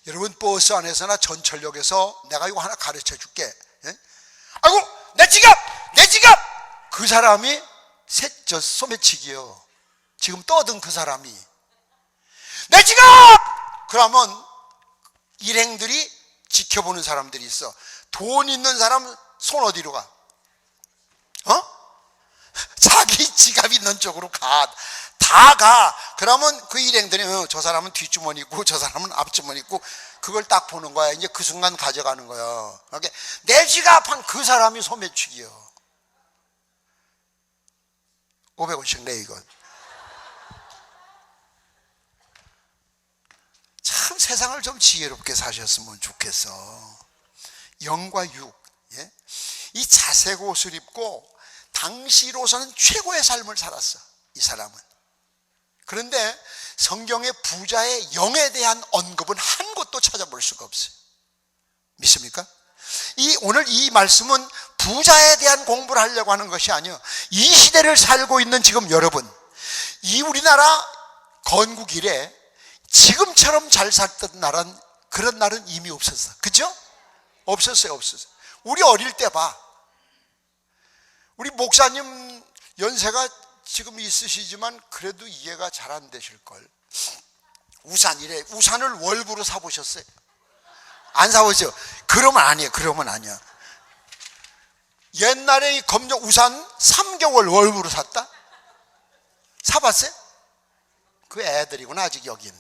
여러분 버스 안에서나 전철역에서 내가 이거 하나 가르쳐 줄게. 아이고 내 지갑! 내 지갑! 그 사람이 소매치기요. 지금 떠든 그 사람이 내 지갑! 그러면 일행들이 지켜보는 사람들이 있어. 돈 있는 사람 손 어디로 가? 자기 지갑 있는 쪽으로 가. 다 가. 그러면 그 일행들이 저 사람은 뒷주머니 있고 저 사람은 앞주머니 있고 그걸 딱 보는 거야. 이제 그 순간 가져가는 거야. 그러니까 내 지갑 한 그 사람이 소매치기요. 500원씩 내 이건. 참 세상을 좀 지혜롭게 사셨으면 좋겠어. 영과 육. 예? 이 자색 옷을 입고 당시로서는 최고의 삶을 살았어. 이 사람은. 그런데 성경의 부자의 영에 대한 언급은 한 곳도 찾아볼 수가 없어요. 믿습니까? 오늘 이 말씀은 부자에 대한 공부를 하려고 하는 것이 아니에요. 이 시대를 살고 있는 지금 여러분, 이 우리나라 건국 이래 지금처럼 잘 살던 나라는 그런 날은 이미 없었어. 그죠? 없었어요. 우리 어릴 때 봐. 우리 목사님 연세가 지금 있으시지만 그래도 이해가 잘 안 되실걸. 우산을 월부로 사보셨어요? 안 사보죠? 그러면 아니야. 옛날에 이 검정 우산 3개월 월부로 샀다? 사봤어요? 그 애들이구나 아직 여긴.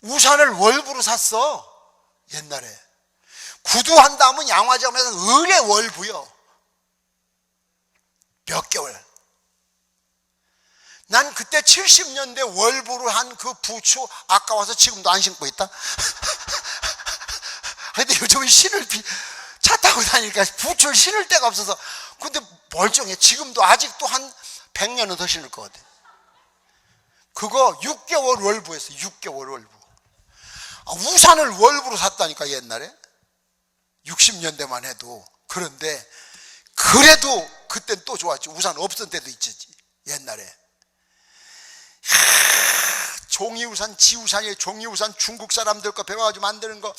우산을 월부로 샀어. 옛날에 구두한다 하면 양화점에서 의뢰 월부요. 몇 개월. 난 그때 70년대 월부로 한 그 부츠 아까워서 지금도 안 신고 있다. 근데 요즘은 차 타고 다니니까 부츠를 신을 데가 없어서. 근데 멀쩡해. 지금도 아직도 한 100년은 더 신을 것 같아. 그거 6개월 월부였어. 6개월 월부. 우산을 월부로 샀다니까 옛날에. 60년대만 해도. 그런데 그래도 그땐 또 좋았지. 우산 없던 때도 있지 옛날에. 종이우산, 지우산이에요. 종이우산 중국 사람들 거 배워가지고 만드는 거.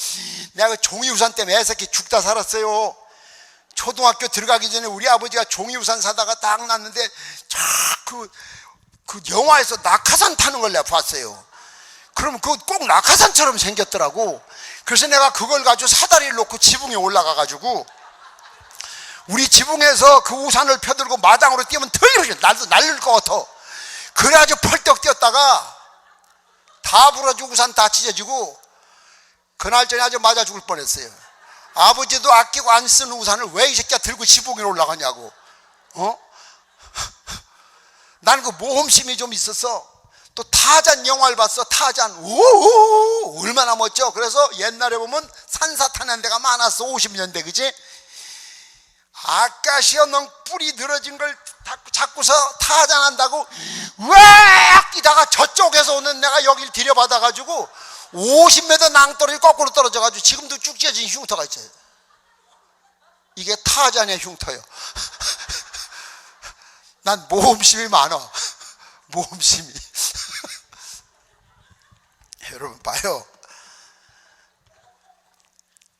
내가 그 종이우산 때문에 애새끼 죽다 살았어요. 초등학교 들어가기 전에 우리 아버지가 종이우산 사다가 딱 났는데 그 영화에서 낙하산 타는 걸 내가 봤어요. 그러면 그거 꼭 낙하산처럼 생겼더라고. 그래서 내가 그걸 가지고 사다리를 놓고 지붕에 올라가가지고 우리 지붕에서 그 우산을 펴들고 마당으로 뛰면 털리면 날릴 것 같아. 그래가지고 펄떡 뛰었다가 다 부러지고 우산 다 찢어지고 그날 전에 아주 맞아 죽을 뻔했어요. 아버지도 아끼고 안 쓰는 우산을 왜 이 새끼야 들고 지붕에 올라가냐고. 나는 그 모험심이 좀 있었어. 또 타잔 영화를 봤어. 타잔. 오 얼마나 멋져. 그래서 옛날에 보면 산사타는 데가 많았어. 50년대 그지? 아까시어 넌 뿌리 늘어진 걸 잡고서 타잔한다고 으악 뛰다가 저쪽에서 오는 내가 여길 들여받아가지고 50m 낭떠러지 거꾸로 떨어져가지고 지금도 쭉 찢어진 흉터가 있어요. 이게 타잔의 흉터예요. 난 모험심이 많아. 모험심이. 여러분 봐요.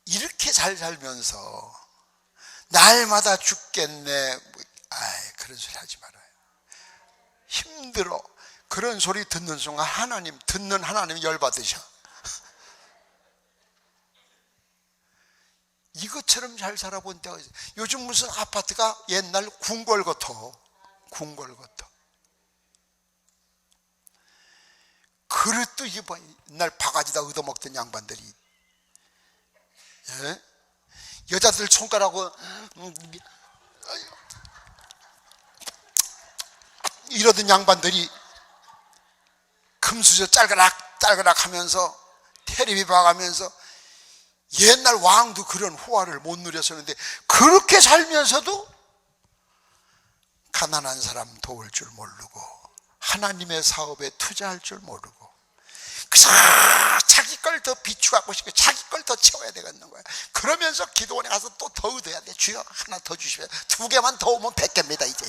이렇게 잘 살면서 날마다 죽겠네. 그런 소리 하지 말아요. 힘들어. 그런 소리 듣는 순간 듣는 하나님 열받으셔. 이것처럼 잘 살아본 때가 있어요. 요즘 무슨 아파트가 옛날 궁궐 같아. 궁궐 같아. 그릇도 옛날 바가지다 얻어먹던 양반들이, 예? 여자들 손가락으로 이러던 양반들이 금수저 짤그락 짤그락 하면서 테레비 봐가면서, 옛날 왕도 그런 호화를 못 누렸었는데 그렇게 살면서도 가난한 사람 도울 줄 모르고 하나님의 사업에 투자할 줄 모르고, 그래서 자기 걸 더 비추갖고 싶고 자기 걸 더 채워야 되겠는 거야. 그러면서 기도원에 가서 또 더 얻어야 돼. 주여 하나 더 주시면, 2개만 더 오면 100개입니다 이제.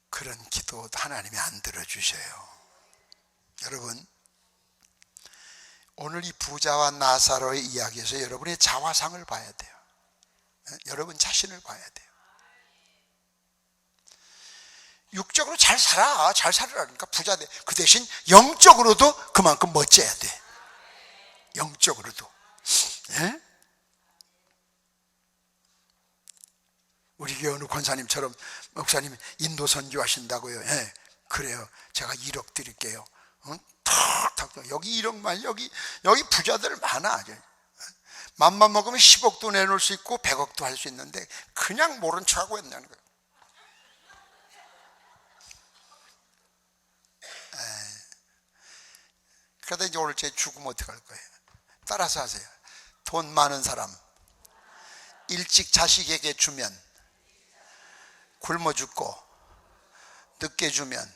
그런 기도도 하나님이 안 들어주셔요. 여러분, 오늘 이 부자와 나사로의 이야기에서 여러분의 자화상을 봐야 돼요. 여러분 자신을 봐야 돼요. 육적으로 잘 살아, 잘 살으라니까 부자 돼. 그 대신 영적으로도 그만큼 멋져야 돼. 영적으로도. 예? 우리 교회 어느 권사님처럼, 목사님 인도 선교하신다고요. 예, 그래요. 제가 1억 드릴게요. 탁 여기 1억만, 여기 부자들 많아. 맘만 먹으면 10억도 내놓을 수 있고 100억도 할 수 있는데 그냥 모른 척하고 했냐는 거예요. 그러다 이제 오늘 제 죽으면 어떡할 거예요? 따라서 하세요. 돈 많은 사람 일찍 자식에게 주면 굶어 죽고, 늦게 주면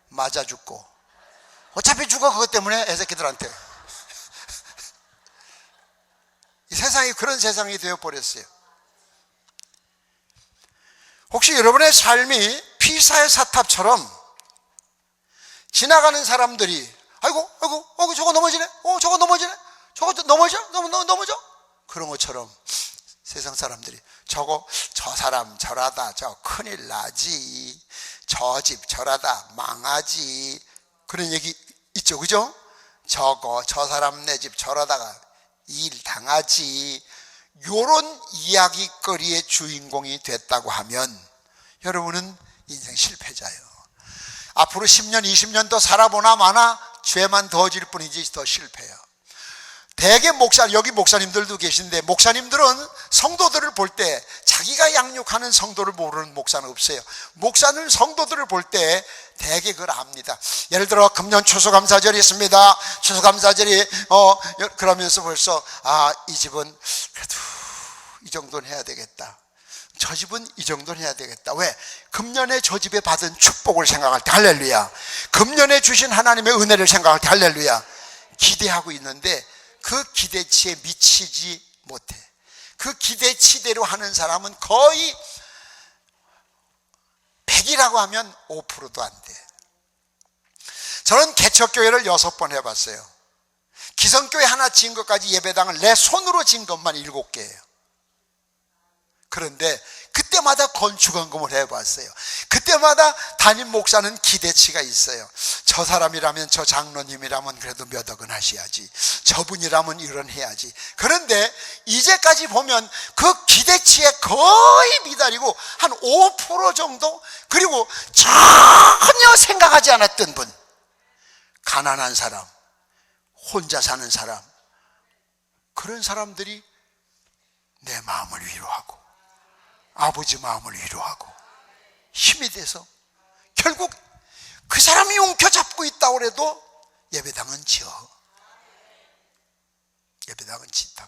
맞아 죽고, 어차피 죽어. 그것 때문에 애새끼들한테. 이 세상이 그런 세상이 되어버렸어요. 혹시 여러분의 삶이 피사의 사탑처럼 지나가는 사람들이 아이고 저거 넘어지네, 저거 넘어지네, 저거 넘어져 그런 것처럼 세상 사람들이 저 사람 저라다, 저 큰일 나지, 저 집 저라다 망하지, 그런 얘기 있죠, 그죠? 저 사람 내 집 저러다가 일 당하지, 요런 이야기거리의 주인공이 됐다고 하면 여러분은 인생 실패자예요. 앞으로 10년 20년 더 살아보나 마나 죄만 더 질 뿐이지 더 실패해요. 대개 여기 목사님들도 계신데, 목사님들은 성도들을 볼 때 자기가 양육하는 성도를 모르는 목사는 없어요. 목사는 성도들을 볼 때 대개 그걸 압니다. 예를 들어 금년 추수감사절이 있습니다. 추수감사절이 그러면서 벌써 이 집은 그래도 이 정도는 해야 되겠다, 저 집은 이 정도는 해야 되겠다. 왜? 금년에 저 집에 받은 축복을 생각할 때 할렐루야, 금년에 주신 하나님의 은혜를 생각할 때 할렐루야, 기대하고 있는데 그 기대치에 미치지 못해. 그 기대치대로 하는 사람은 거의 100이라고 하면 5%도 안 돼. 저는 개척교회를 6번 해봤어요. 기성교회 하나 지은 것까지 예배당을 내 손으로 지은 것만 7개예요. 그런데 그때마다 건축원금을 해봤어요. 그때마다 담임 목사는 기대치가 있어요. 저 사람이라면, 저 장로님이라면 그래도 몇 억은 하셔야지, 저분이라면 이런 해야지. 그런데 이제까지 보면 그 기대치에 거의 미달이고 한 5% 정도, 그리고 전혀 생각하지 않았던 분, 가난한 사람, 혼자 사는 사람, 그런 사람들이 내 마음을 위로하고 아버지 마음을 위로하고 힘이 돼서 결국 그 사람이 움켜잡고 있다고 해도 예배당은 지어. 예배당은 짓다.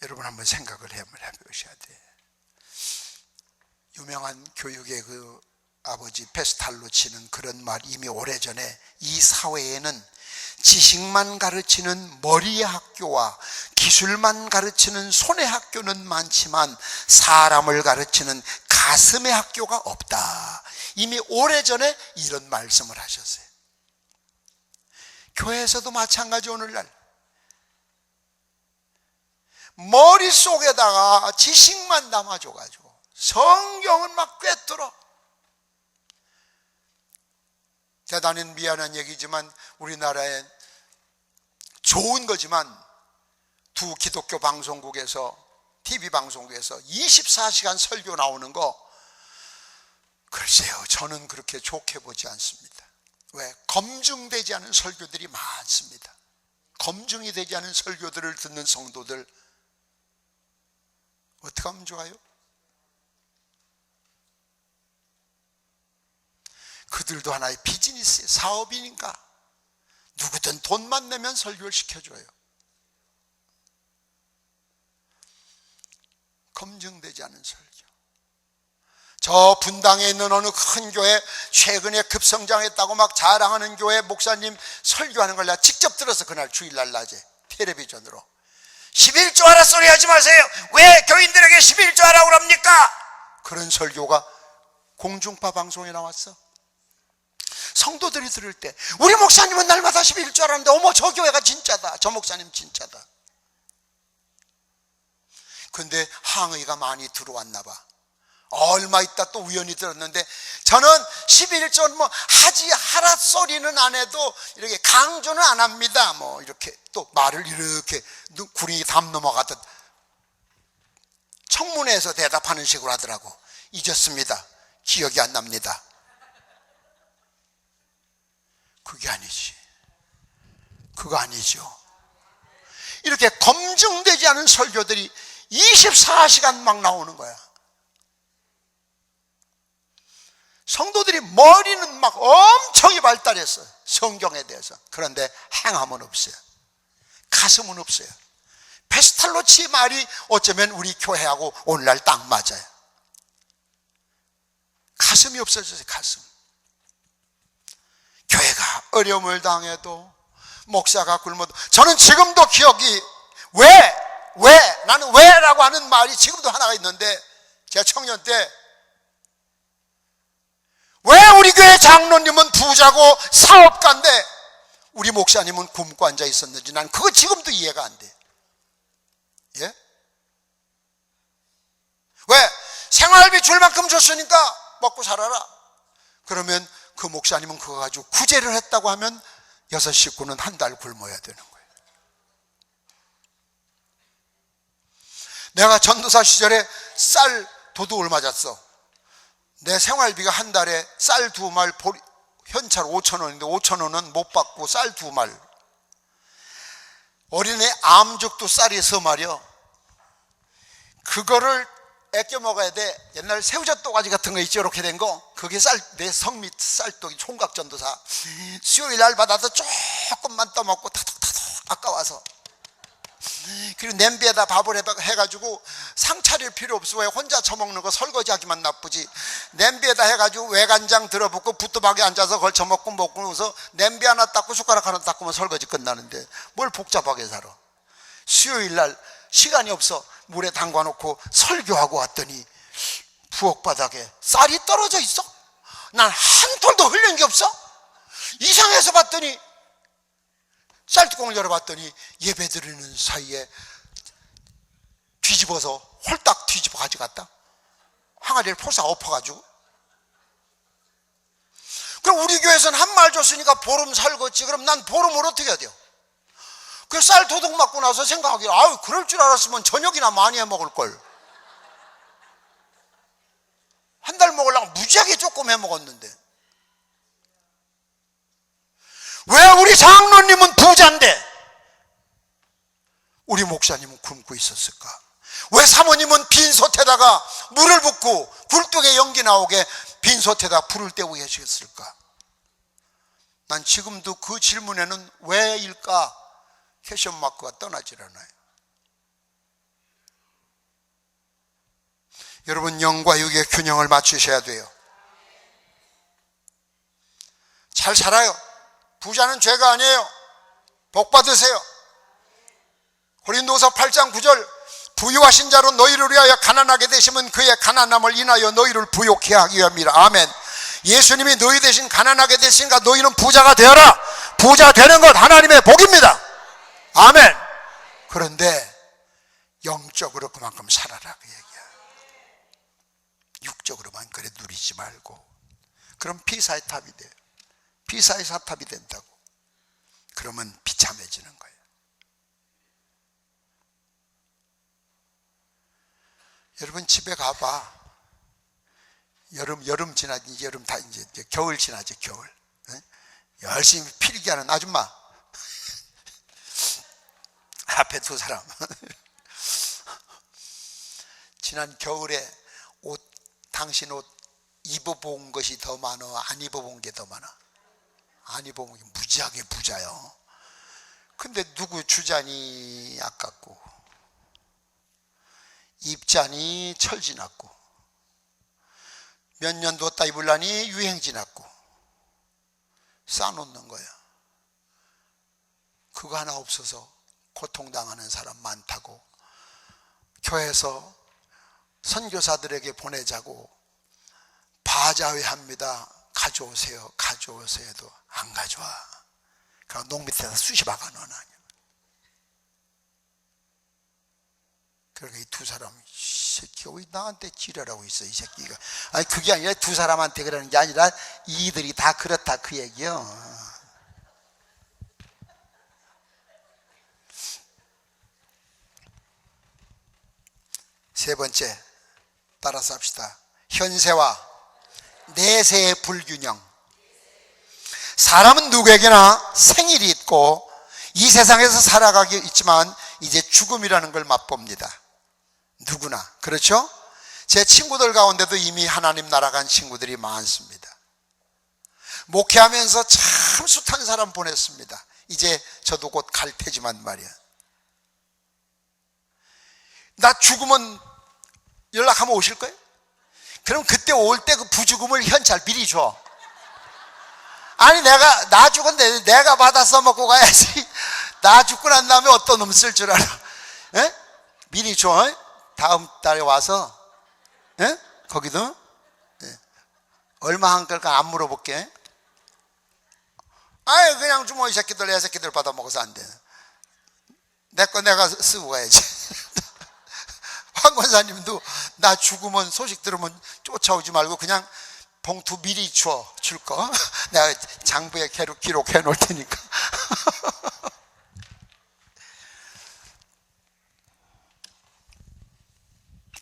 여러분 한번 생각을 해보셔야 돼. 유명한 교육의 그 아버지 페스탈로치는 그런 말, 이미 오래전에 이 사회에는 지식만 가르치는 머리의 학교와 기술만 가르치는 손의 학교는 많지만 사람을 가르치는 가슴의 학교가 없다. 이미 오래전에 이런 말씀을 하셨어요. 교회에서도 마찬가지. 오늘날 머릿속에다가 지식만 담아줘가지고 성경은 막 꿰뚫어. 대단히 미안한 얘기지만 우리나라에 좋은 거지만 두 기독교 방송국에서 TV 방송국에서 24시간 설교 나오는 거, 글쎄요, 저는 그렇게 좋게 보지 않습니다. 왜? 검증되지 않은 설교들이 많습니다. 검증이 되지 않은 설교들을 듣는 성도들 어떻게 하면 좋아요? 그들도 하나의 비즈니스, 사업이니까 누구든 돈만 내면 설교를 시켜줘요. 검증되지 않은 설교. 저 분당에 있는 어느 큰 교회, 최근에 급성장했다고 막 자랑하는 교회 목사님 설교하는 걸 내가 직접 들어서 그날 주일날 낮에 텔레비전으로 11조 하라 소리 하지 마세요. 왜 교인들에게 11조 하라고 그럽니까? 그런 설교가 공중파 방송에 나왔어. 성도들이 들을 때 우리 목사님은 날마다 11조 하라는데 어머 저 교회가 진짜다, 저 목사님 진짜다. 근데 항의가 많이 들어왔나 봐. 얼마 있다 또 우연히 들었는데, 저는 11조 뭐 하라 소리는 안 해도 이렇게 강조는 안 합니다. 뭐 이렇게 또 말을 이렇게 구리 담 넘어가듯 청문회에서 대답하는 식으로 하더라고. 잊었습니다. 기억이 안 납니다. 그게 아니지. 그거 아니죠. 이렇게 검증되지 않은 설교들이 24시간 막 나오는 거야. 성도들이 머리는 막 엄청이 발달했어요, 성경에 대해서. 그런데 행함은 없어요. 가슴은 없어요. 베스탈로치 말이 어쩌면 우리 교회하고 오늘날 딱 맞아요. 가슴이 없어졌어요. 가슴. 교회가 어려움을 당해도, 목사가 굶어도, 저는 지금도 기억이, 나는 왜라고 하는 말이 지금도 하나가 있는데, 제가 청년 때 왜 우리 교회 장로님은 부자고 사업가인데 우리 목사님은 굶고 앉아 있었는지 난 그거 지금도 이해가 안 돼. 예? 왜? 생활비 줄 만큼 줬으니까 먹고 살아라. 그러면 그 목사님은 그거 가지고 구제를 했다고 하면 6 식구는 한 달 굶어야 되는 거예요. 내가 전도사 시절에 쌀 도둑을 맞았어. 내 생활비가 한 달에 쌀 2말, 현찰 5,000원인데 5,000원은 못 받고 쌀 2말. 어린애 암죽도 쌀이 3마리요. 그거를 애껴 먹어야 돼. 옛날 새우젓 또가지 같은 거 있죠, 이렇게 된 거. 그게 내 성미 쌀떡이 총각전도사. 수요일 날 받아서 조금만 떠먹고 타덕타덕 아까워서. 그리고 냄비에다 밥을 해가지고 상 차릴 필요 없어. 왜 혼자 처먹는 거 설거지하기만 나쁘지. 냄비에다 해가지고 외간장 들어붓고 부뚜막에 앉아서 걸쳐 먹고 나서 냄비 하나 닦고 숟가락 하나 닦으면 설거지 끝나는데 뭘 복잡하게 살아. 수요일날 시간이 없어 물에 담가놓고 설교하고 왔더니 부엌바닥에 쌀이 떨어져 있어. 난 한 톨도 흘린 게 없어. 이상해서 봤더니 쌀뚜껑을 열어봤더니 예배 드리는 사이에 뒤집어서 홀딱 뒤집어 가져갔다. 항아리를 포사 엎어가지고. 그럼 우리 교회에서는 한 말 줬으니까 보름 살겠지. 그럼 난 보름을 어떻게 해야 돼요? 그 쌀 도둑 맞고 나서 생각하기로, 아유 그럴 줄 알았으면 저녁이나 많이 해 먹을 걸. 한 달 먹으려고 무지하게 조금 해 먹었는데. 왜 우리 장로님은 부자인데 우리 목사님은 굶고 있었을까? 왜 사모님은 빈솥에다가 물을 붓고 굴뚝에 연기 나오게 빈솥에다 불을 떼고 계셨을까? 난 지금도 그 질문에는 왜일까? 캐션 마크가 떠나질 않아요. 여러분, 영과 육의 균형을 맞추셔야 돼요. 잘 살아요. 부자는 죄가 아니에요. 복 받으세요. 고린도서 8장 9절, 부유하신 자로 너희를 위하여 가난하게 되시면 그의 가난함을 인하여 너희를 부욕케 하기 위함이라. 아멘. 예수님이 너희 대신 가난하게 되시니까 너희는 부자가 되어라. 부자 되는 것 하나님의 복입니다. 아멘. 그런데 영적으로 그만큼 살아라 그 얘기야. 육적으로만 그래 누리지 말고. 그럼 피사의 탑이 돼요. 피사의 사탑이 된다고. 그러면 비참해지는 거예요. 여러분 집에 가봐. 여름 지나지, 여름 다 이제 겨울 지나죠, 겨울. 열심히 필기하는 아줌마. 앞에 두 사람. 지난 겨울에 당신 옷 입어본 것이 더 많아, 안 입어본 게 더 많아? 안 입어본 게 무지하게 부자요. 근데 누구 주자니 아깝고, 입자니 철 지났고, 몇 년 뒀다 입으려니 유행 지났고, 싸놓는 거야. 그거 하나 없어서 고통당하는 사람 많다고 교회에서 선교사들에게 보내자고 바자회 합니다. 가져오세요, 가져오세요 해도 안 가져와. 그럼 농 밑에다 쑤시 박아 넣어놔. 그러니까 이 두 사람, 이 새끼가 왜 나한테 지랄하고 있어, 이 새끼가. 아니, 그게 아니라 두 사람한테 그러는 게 아니라 이들이 다 그렇다, 그 얘기요. 세 번째, 따라서 합시다. 현세와 내세의 불균형. 사람은 누구에게나 생일이 있고 이 세상에서 살아가기 있지만 이제 죽음이라는 걸 맛봅니다. 누구나. 그렇죠? 제 친구들 가운데도 이미 하나님 나라 간 친구들이 많습니다. 목회하면서 참 숱한 사람 보냈습니다. 이제 저도 곧 갈 테지만 말이야. 나 죽으면 연락하면 오실 거예요? 그럼 그때 올 때 그 부죽음을 현찰 미리 줘. 아니, 나 죽었는데 내가 받아 써먹고 가야지. 나 죽고 난 다음에 어떤 놈 쓸 줄 알아. 에? 미리 줘. 다음 달에 와서, 에? 거기도? 에. 얼마 한 걸까 안 물어볼게. 아이, 그냥 주모 이 새끼들, 애 새끼들 받아 먹어서 안 돼. 내 거 내가 쓰고 가야지. 황 권사님도 나 죽으면 소식 들으면 쫓아오지 말고 그냥 봉투 미리 줄 거. 내가 장부에 기록해 놓을 테니까.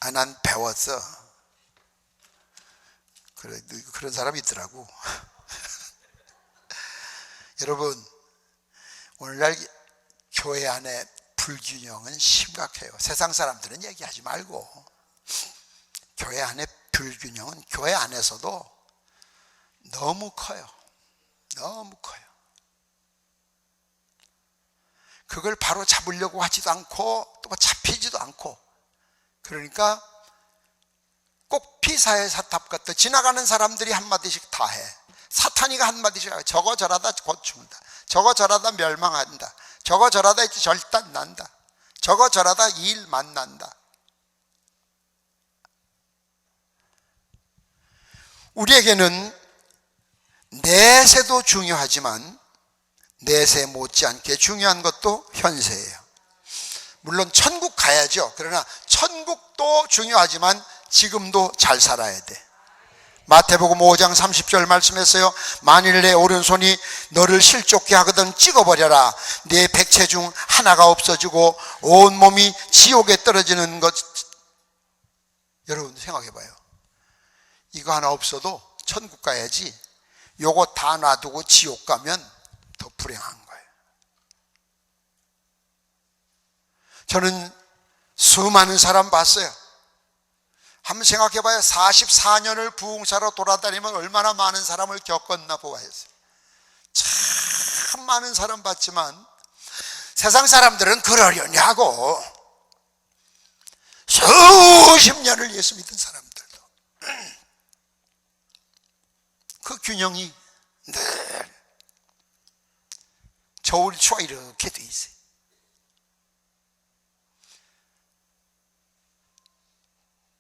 아, 난 배웠어. 그래, 그런 사람이 있더라고. 여러분, 오늘날 교회 안에 불균형은 심각해요. 세상 사람들은 얘기하지 말고. 교회 안에 불균형은 교회 안에서도 너무 커요. 너무 커요. 그걸 바로 잡으려고 하지도 않고 또 잡히지도 않고. 그러니까 꼭 피사의 사탑 같다. 지나가는 사람들이 한마디씩 다 해. 사탄이가 한마디씩 해. 저거 저러다 곧 죽는다. 저거 저러다 멸망한다. 저거 저러다 절단 난다. 저거 저러다 일 만난다. 우리에게는 내세도 중요하지만 내세 못지않게 중요한 것도 현세예요. 물론 천국 가야죠. 그러나 천국도 중요하지만 지금도 잘 살아야 돼. 마태복음 5장 30절 말씀했어요. 만일 내 오른손이 너를 실족게 하거든 찍어버려라. 내 백체 중 하나가 없어지고 온몸이 지옥에 떨어지는 것. 여러분 생각해봐요. 이거 하나 없어도 천국 가야지 요거 다 놔두고 지옥 가면 더 불행한 거예요. 저는 수많은 사람 봤어요. 한번 생각해봐요. 44년을 부흥사로 돌아다니면 얼마나 많은 사람을 겪었나 보아요. 참 많은 사람 봤지만 세상 사람들은 그러려냐고. 수십 년을 예수 믿은 사람들도 그 균형이 늘 저울 추가 이렇게 돼 있어요.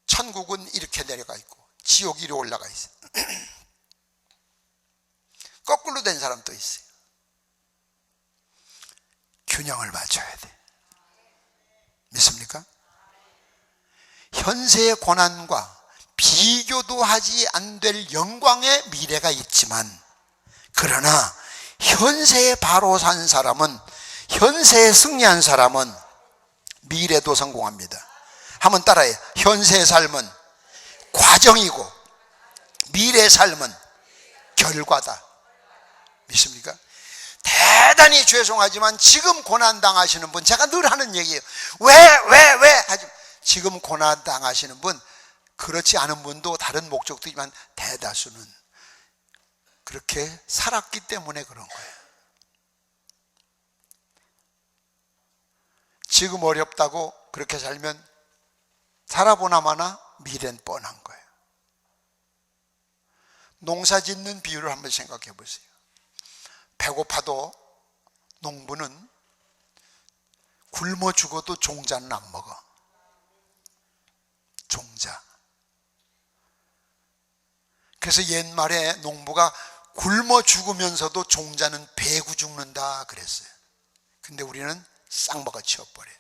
천국은 이렇게 내려가 있고 지옥이 이리 올라가 있어요. 거꾸로 된 사람도 있어요. 균형을 맞춰야 돼. 믿습니까? 현세의 고난과 비교도 하지 안 될 영광의 미래가 있지만, 그러나 현세에 바로 산 사람은, 현세에 승리한 사람은 미래도 성공합니다. 한번 따라해요. 현세의 삶은 과정이고 미래의 삶은 결과다. 믿습니까? 대단히 죄송하지만 지금 고난당하시는 분, 제가 늘 하는 얘기예요. 왜 하지. 지금 고난당하시는 분, 그렇지 않은 분도 다른 목적도 있지만 대다수는 그렇게 살았기 때문에 그런 거예요. 지금 어렵다고 그렇게 살면 살아보나마나 미래는 뻔한 거예요. 농사 짓는 비유를 한번 생각해 보세요. 배고파도 농부는 굶어 죽어도 종자는 안 먹어. 종자. 그래서 옛말에 농부가 굶어 죽으면서도 종자는 배고 죽는다 그랬어요. 근데 우리는 쌍바가 치워버려요.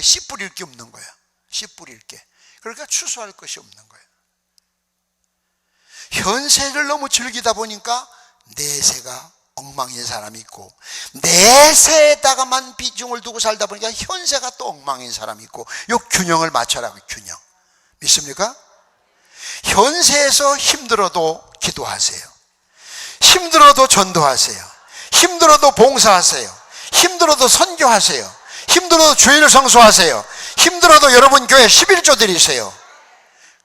씨 뿌릴 게 없는 거야. 씨 뿌릴 게. 그러니까 추수할 것이 없는 거예요. 현세를 너무 즐기다 보니까 내세가 엉망인 사람이 있고, 내세에다가만 비중을 두고 살다 보니까 현세가 또 엉망인 사람이 있고, 이 균형을 맞춰라. 균형. 믿습니까? 현세에서 힘들어도 기도하세요. 힘들어도 전도하세요. 힘들어도 봉사하세요. 힘들어도 선교하세요. 힘들어도 주일 성수하세요. 힘들어도 여러분 교회 11조 드리세요.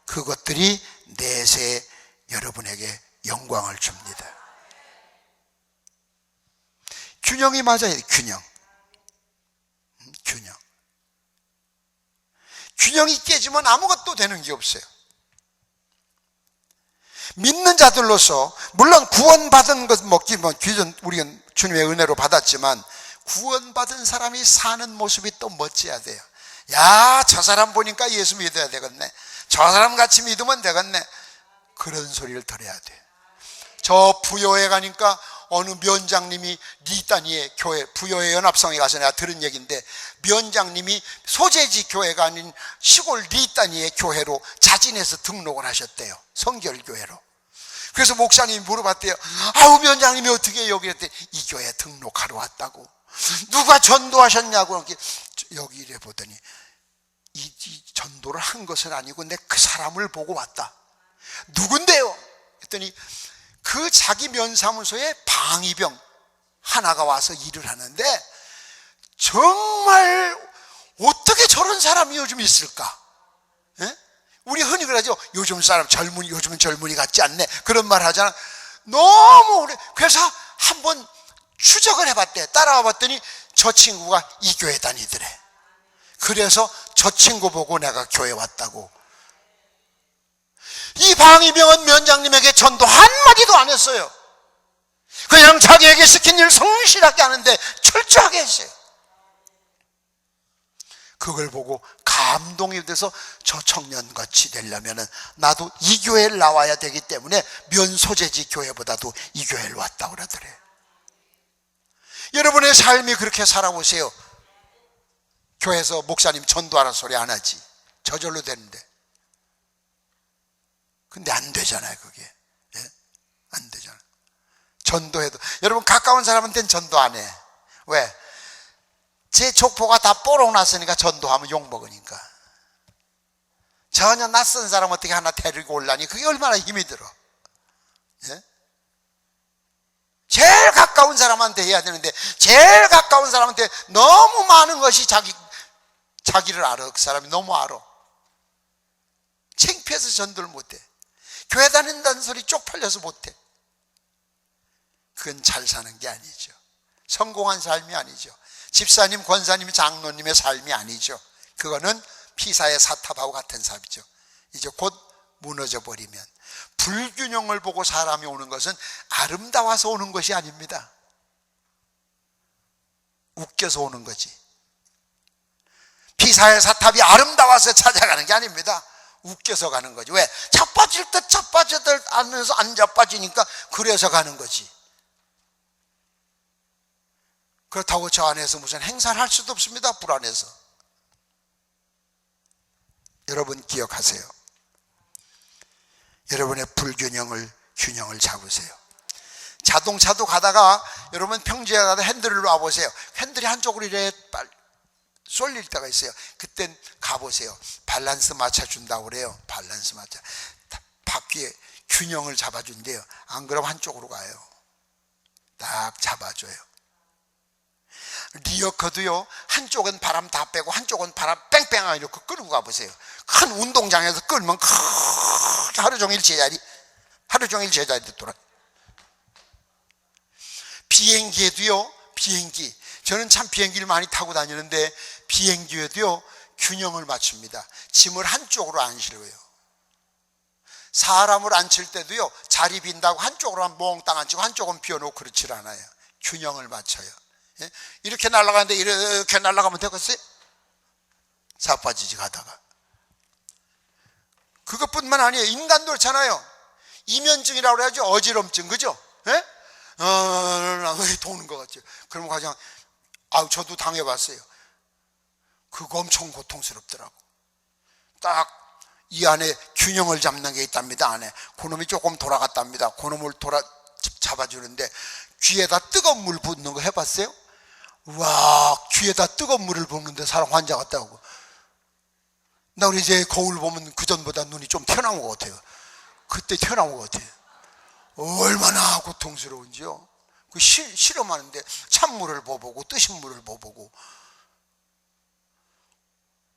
그것들이 내세 여러분에게 영광을 줍니다. 균형이 맞아야 돼요. 균형. 균형이 깨지면 아무것도 되는 게 없어요. 믿는 자들로서 물론 구원받은 것 먹기 우리가 주님의 은혜로 받았지만 구원받은 사람이 사는 모습이 또 멋져야 돼요. 야, 저 사람 보니까 예수 믿어야 되겠네. 저 사람 같이 믿으면 되겠네. 그런 소리를 들어야 돼. 저 부여에 가니까 어느 면장님이 리단위의 교회, 부여의 연합성에 가서 내가 들은 얘기인데, 면장님이 소재지 교회가 아닌 시골 리단위의 교회로 자진해서 등록을 하셨대요. 성결교회로. 그래서 목사님이 물어봤대요. 아우, 면장님이 어떻게 여기 했더니 이 교회 등록하러 왔다고. 누가 전도하셨냐고. 여기 이래 보더니 이 전도를 한 것은 아니고 내 그 사람을 보고 왔다. 누군데요? 했더니 그 자기 면사무소에 방위병 하나가 와서 일을 하는데, 정말 어떻게 저런 사람이 요즘 있을까? 예? 우리 흔히 그러죠. 요즘은 젊은이 같지 않네. 그런 말 하잖아. 너무 오래. 그래서 한번 추적을 해봤대. 따라와 봤더니 저 친구가 이 교회 다니더래. 그래서 저 친구 보고 내가 교회 왔다고. 이 방위병은 면장님에게 전도 한마디도 안 했어요. 그냥 자기에게 시킨 일 성실하게 하는데 철저하게 했어요. 그걸 보고 감동이 돼서 저 청년같이 되려면 나도 이 교회를 나와야 되기 때문에 면소재지 교회보다도 이 교회를 왔다고 그러더래. 여러분의 삶이 그렇게 살아보세요. 교회에서 목사님 전도하라 소리 안 하지. 저절로 되는데. 근데 안 되잖아요, 그게. 예? 안 되잖아요. 전도해도. 여러분, 가까운 사람한테는 전도 안 해. 왜? 제 족보가 다 뽀록 났으니까 전도하면 욕먹으니까. 전혀 낯선 사람 어떻게 하나 데리고 올라니 그게 얼마나 힘이 들어. 예? 제일 가까운 사람한테 해야 되는데, 제일 가까운 사람한테 너무 많은 것이 자기를 알아. 그 사람이 너무 알아. 창피해서 전도를 못해. 교회 다닌다는 소리 쪽팔려서 못해. 그건 잘 사는 게 아니죠. 성공한 삶이 아니죠. 집사님, 권사님, 장로님의 삶이 아니죠. 그거는 피사의 사탑하고 같은 삶이죠. 이제 곧 무너져 버리면. 불균형을 보고 사람이 오는 것은 아름다워서 오는 것이 아닙니다. 웃겨서 오는 거지. 피사의 사탑이 아름다워서 찾아가는 게 아닙니다. 웃겨서 가는 거지. 왜? 자빠질 듯 자빠질 듯 하면서 안 자빠지니까 그래서 가는 거지. 그렇다고 저 안에서 무슨 행사를 할 수도 없습니다. 불안해서. 여러분 기억하세요. 여러분의 균형을 잡으세요. 자동차도 가다가 여러분 평지에 가다 핸들을 놔보세요. 핸들이 한쪽으로 이래 쏠릴 때가 있어요. 그땐 가보세요. 밸런스 맞춰준다고 그래요. 밸런스 맞춰. 바퀴에 균형을 잡아준대요. 안 그러면 한쪽으로 가요. 딱 잡아줘요. 리어커도요, 한쪽은 바람 다 빼고 한쪽은 바람 뺑뺑하게 이렇게 끌고 가보세요. 큰 운동장에서 끌면 하루 종일 제자리 돌아. 비행기에도요, 비행기, 저는 참 비행기를 많이 타고 다니는데 비행기에도요 균형을 맞춥니다. 짐을 한쪽으로 안 실어요. 사람을 앉힐 때도요, 자리 빈다고 한쪽으로만 몽땅 앉히고 한쪽은 비워놓고 그렇지 않아요. 균형을 맞춰요. 예? 이렇게 날아가는데 이렇게 날아가면 되겠어요? 자빠지지 가다가. 그것뿐만 아니에요. 인간도 그렇잖아요. 이면증이라고 그래야죠. 어지럼증, 그죠? 예? 도는 것 같죠. 그러면 가장, 저도 당해봤어요. 그거 엄청 고통스럽더라고. 딱 이 안에 균형을 잡는 게 있답니다. 안에 그놈이 조금 돌아갔답니다. 그놈을 잡아주는데 귀에다 뜨거운 물 붓는 거 해봤어요? 와, 귀에다 뜨거운 물을 붓는데 사람 환자 같다고. 나 우리 이제 거울 보면 그전보다 눈이 좀 튀어나온 것 같아요. 그때 튀어나온 것 같아요. 얼마나 고통스러운지요. 그 실험하는데 찬물을 보보고 뜨신 물을 보보고,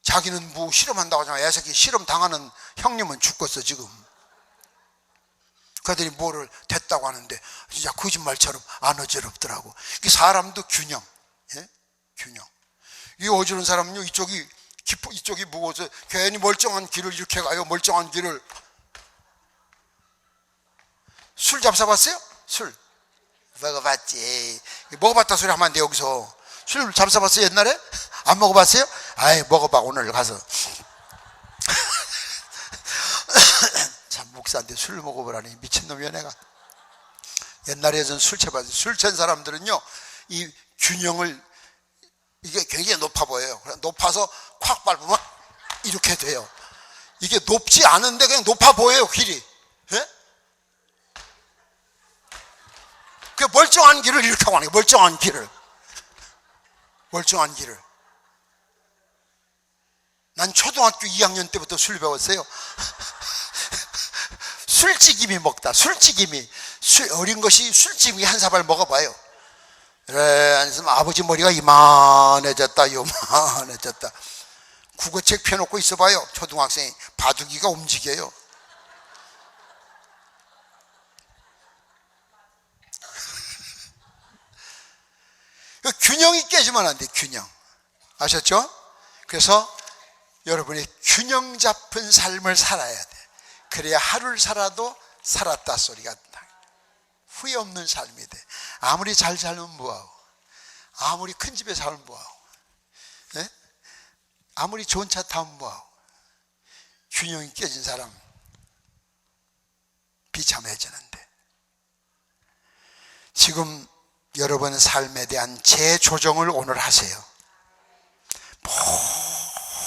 자기는 뭐 실험한다고 하잖아. 애새끼 실험 당하는 형님은 죽겠어 지금. 그러더니 뭐를 됐다고 하는데 진짜 거짓말처럼 안 어지럽더라고. 이 사람도 균형, 예? 균형. 이 어지러운 사람은요, 이쪽이 무거워서 괜히 멀쩡한 길을 이렇게 가요. 멀쩡한 길을. 술 잡숴봤어요? 술 먹어봤지. 먹어봤다 소리 하면 안 돼. 여기서 술 잡숴봤어요 옛날에? 안 먹어봤어요? 아이, 먹어봐 오늘 가서. 참, 목사한테 술 먹어보라니 미친놈이야 내가. 옛날에 전 술 취해봤어요. 술 취한 사람들은요, 이 균형을, 이게 굉장히 높아 보여요. 높아서 콱 밟으면 이렇게 돼요. 이게 높지 않은데 그냥 높아 보여요 길이. 예? 그 멀쩡한 길을 이렇게 하고 하는 거예요. 멀쩡한 길을. 난 초등학교 2학년 때부터 술 배웠어요. 술찌김이 먹다. 어린 것이 술찌김이 한 사발 먹어봐요. 그래, 안으면 아버지 머리가 요만해졌다. 국어책 펴놓고 있어봐요. 초등학생이 바둑이가 움직여요. 균형이 깨지면 안 돼. 균형. 아셨죠? 그래서 여러분이 균형 잡힌 삶을 살아야 돼. 그래야 하루를 살아도 살았다 소리가 나. 후회 없는 삶이 돼. 아무리 잘 살면 뭐하고, 아무리 큰 집에 살면 뭐하고, 예? 아무리 좋은 차 타면 뭐하고. 균형이 깨진 사람 비참해지는데. 지금 여러분 삶에 대한 재조정을 오늘 하세요.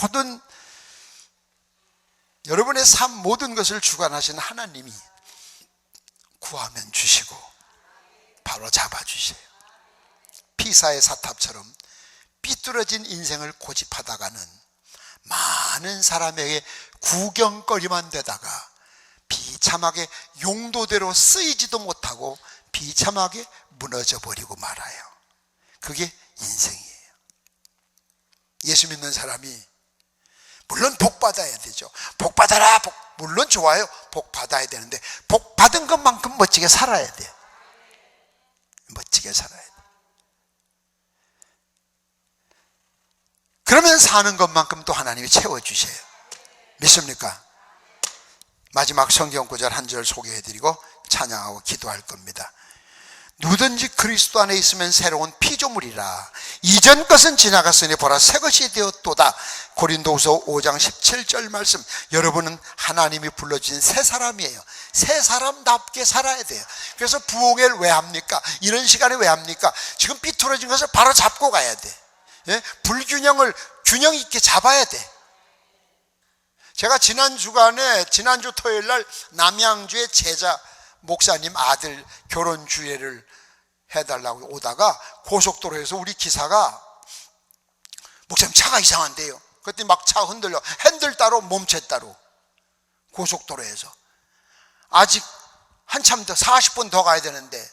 모든 여러분의 삶 모든 것을 주관하신 하나님이 구하면 주시고 바로 잡아주세요. 피사의 사탑처럼 삐뚤어진 인생을 고집하다가는 많은 사람에게 구경거리만 되다가 비참하게 용도대로 쓰이지도 못하고 비참하게 무너져 버리고 말아요. 그게 인생이에요. 예수 믿는 사람이 물론 복 받아야 되죠. 복 받아라. 물론 좋아요. 복 받아야 되는데 복 받은 것만큼 멋지게 살아야 돼요. 멋지게 살아야 돼요. 그러면 사는 것만큼 또 하나님이 채워주세요. 믿습니까? 마지막 성경 구절 한 절 소개해드리고 찬양하고 기도할 겁니다. 누구든지 그리스도 안에 있으면 새로운 피조물이라. 이전 것은 지나갔으니 보라 새 것이 되었도다. 고린도후서 5장 17절 말씀. 여러분은 하나님이 불러주신 새 사람이에요. 새 사람답게 살아야 돼요. 그래서 부흥회를 왜 합니까? 이런 시간에 왜 합니까? 지금 삐뚤어진 것을 바로 잡고 가야 돼. 예? 불균형을 균형 있게 잡아야 돼. 제가 지난주 토요일 날 남양주의 제자 목사님 아들 결혼 주례를 해달라고 오다가 고속도로에서 우리 기사가 목사님 차가 이상한데요. 그때 막 차 흔들려. 핸들 따로 몸체 따로. 고속도로에서. 아직 한참 더 40분 더 가야 되는데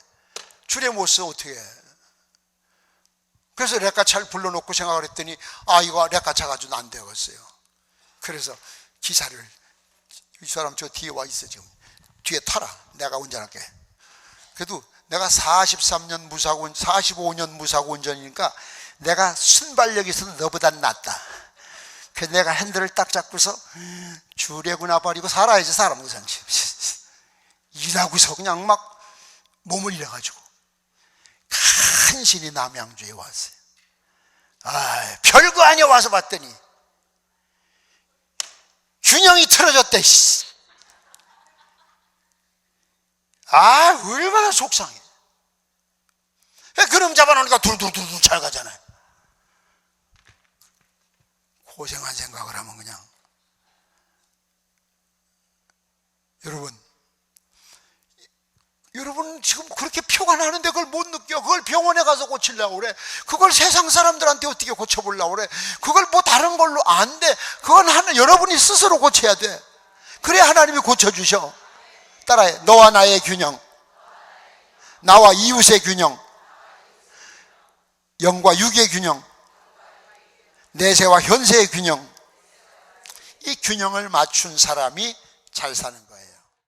줄에 못 서 어떻게 해. 그래서 레카차를 불러놓고 생각을 했더니 이거 레카차 가지고는 안 되겠어요. 그래서 기사를, 이 사람 저 뒤에 와 있어 지금. 뒤에 타라. 내가 운전할게. 그래도 내가 43년 무사고 45년 무사고 운전이니까 내가 순발력이 있어도 너보단 낫다. 그래서 내가 핸들을 딱 잡고서 주례구나 버리고 살아야지 사람 우선지. 일하고서 그냥 막 몸을 잃어가지고 간신히 남양주에 왔어요. 별거 아니야. 와서 봤더니 균형이 틀어졌대. 얼마나 속상해. 그럼 잡아놓으니까 둘둘둘둘 잘 가잖아요. 고생한 생각을 하면 그냥. 여러분 지금 그렇게 표가 나는데 그걸 못 느껴. 그걸 병원에 가서 고치려고 그래. 그걸 세상 사람들한테 어떻게 고쳐보려고 그래. 그걸 뭐 다른 걸로 안 돼. 그건 여러분이 스스로 고쳐야 돼. 그래야 하나님이 고쳐주셔. 따라해. 너와 나의 균형, 나와 이웃의 균형, 영과 육의 균형, 내세와 현세의 균형. 이 균형을 맞춘 사람이 잘 사는 거예요.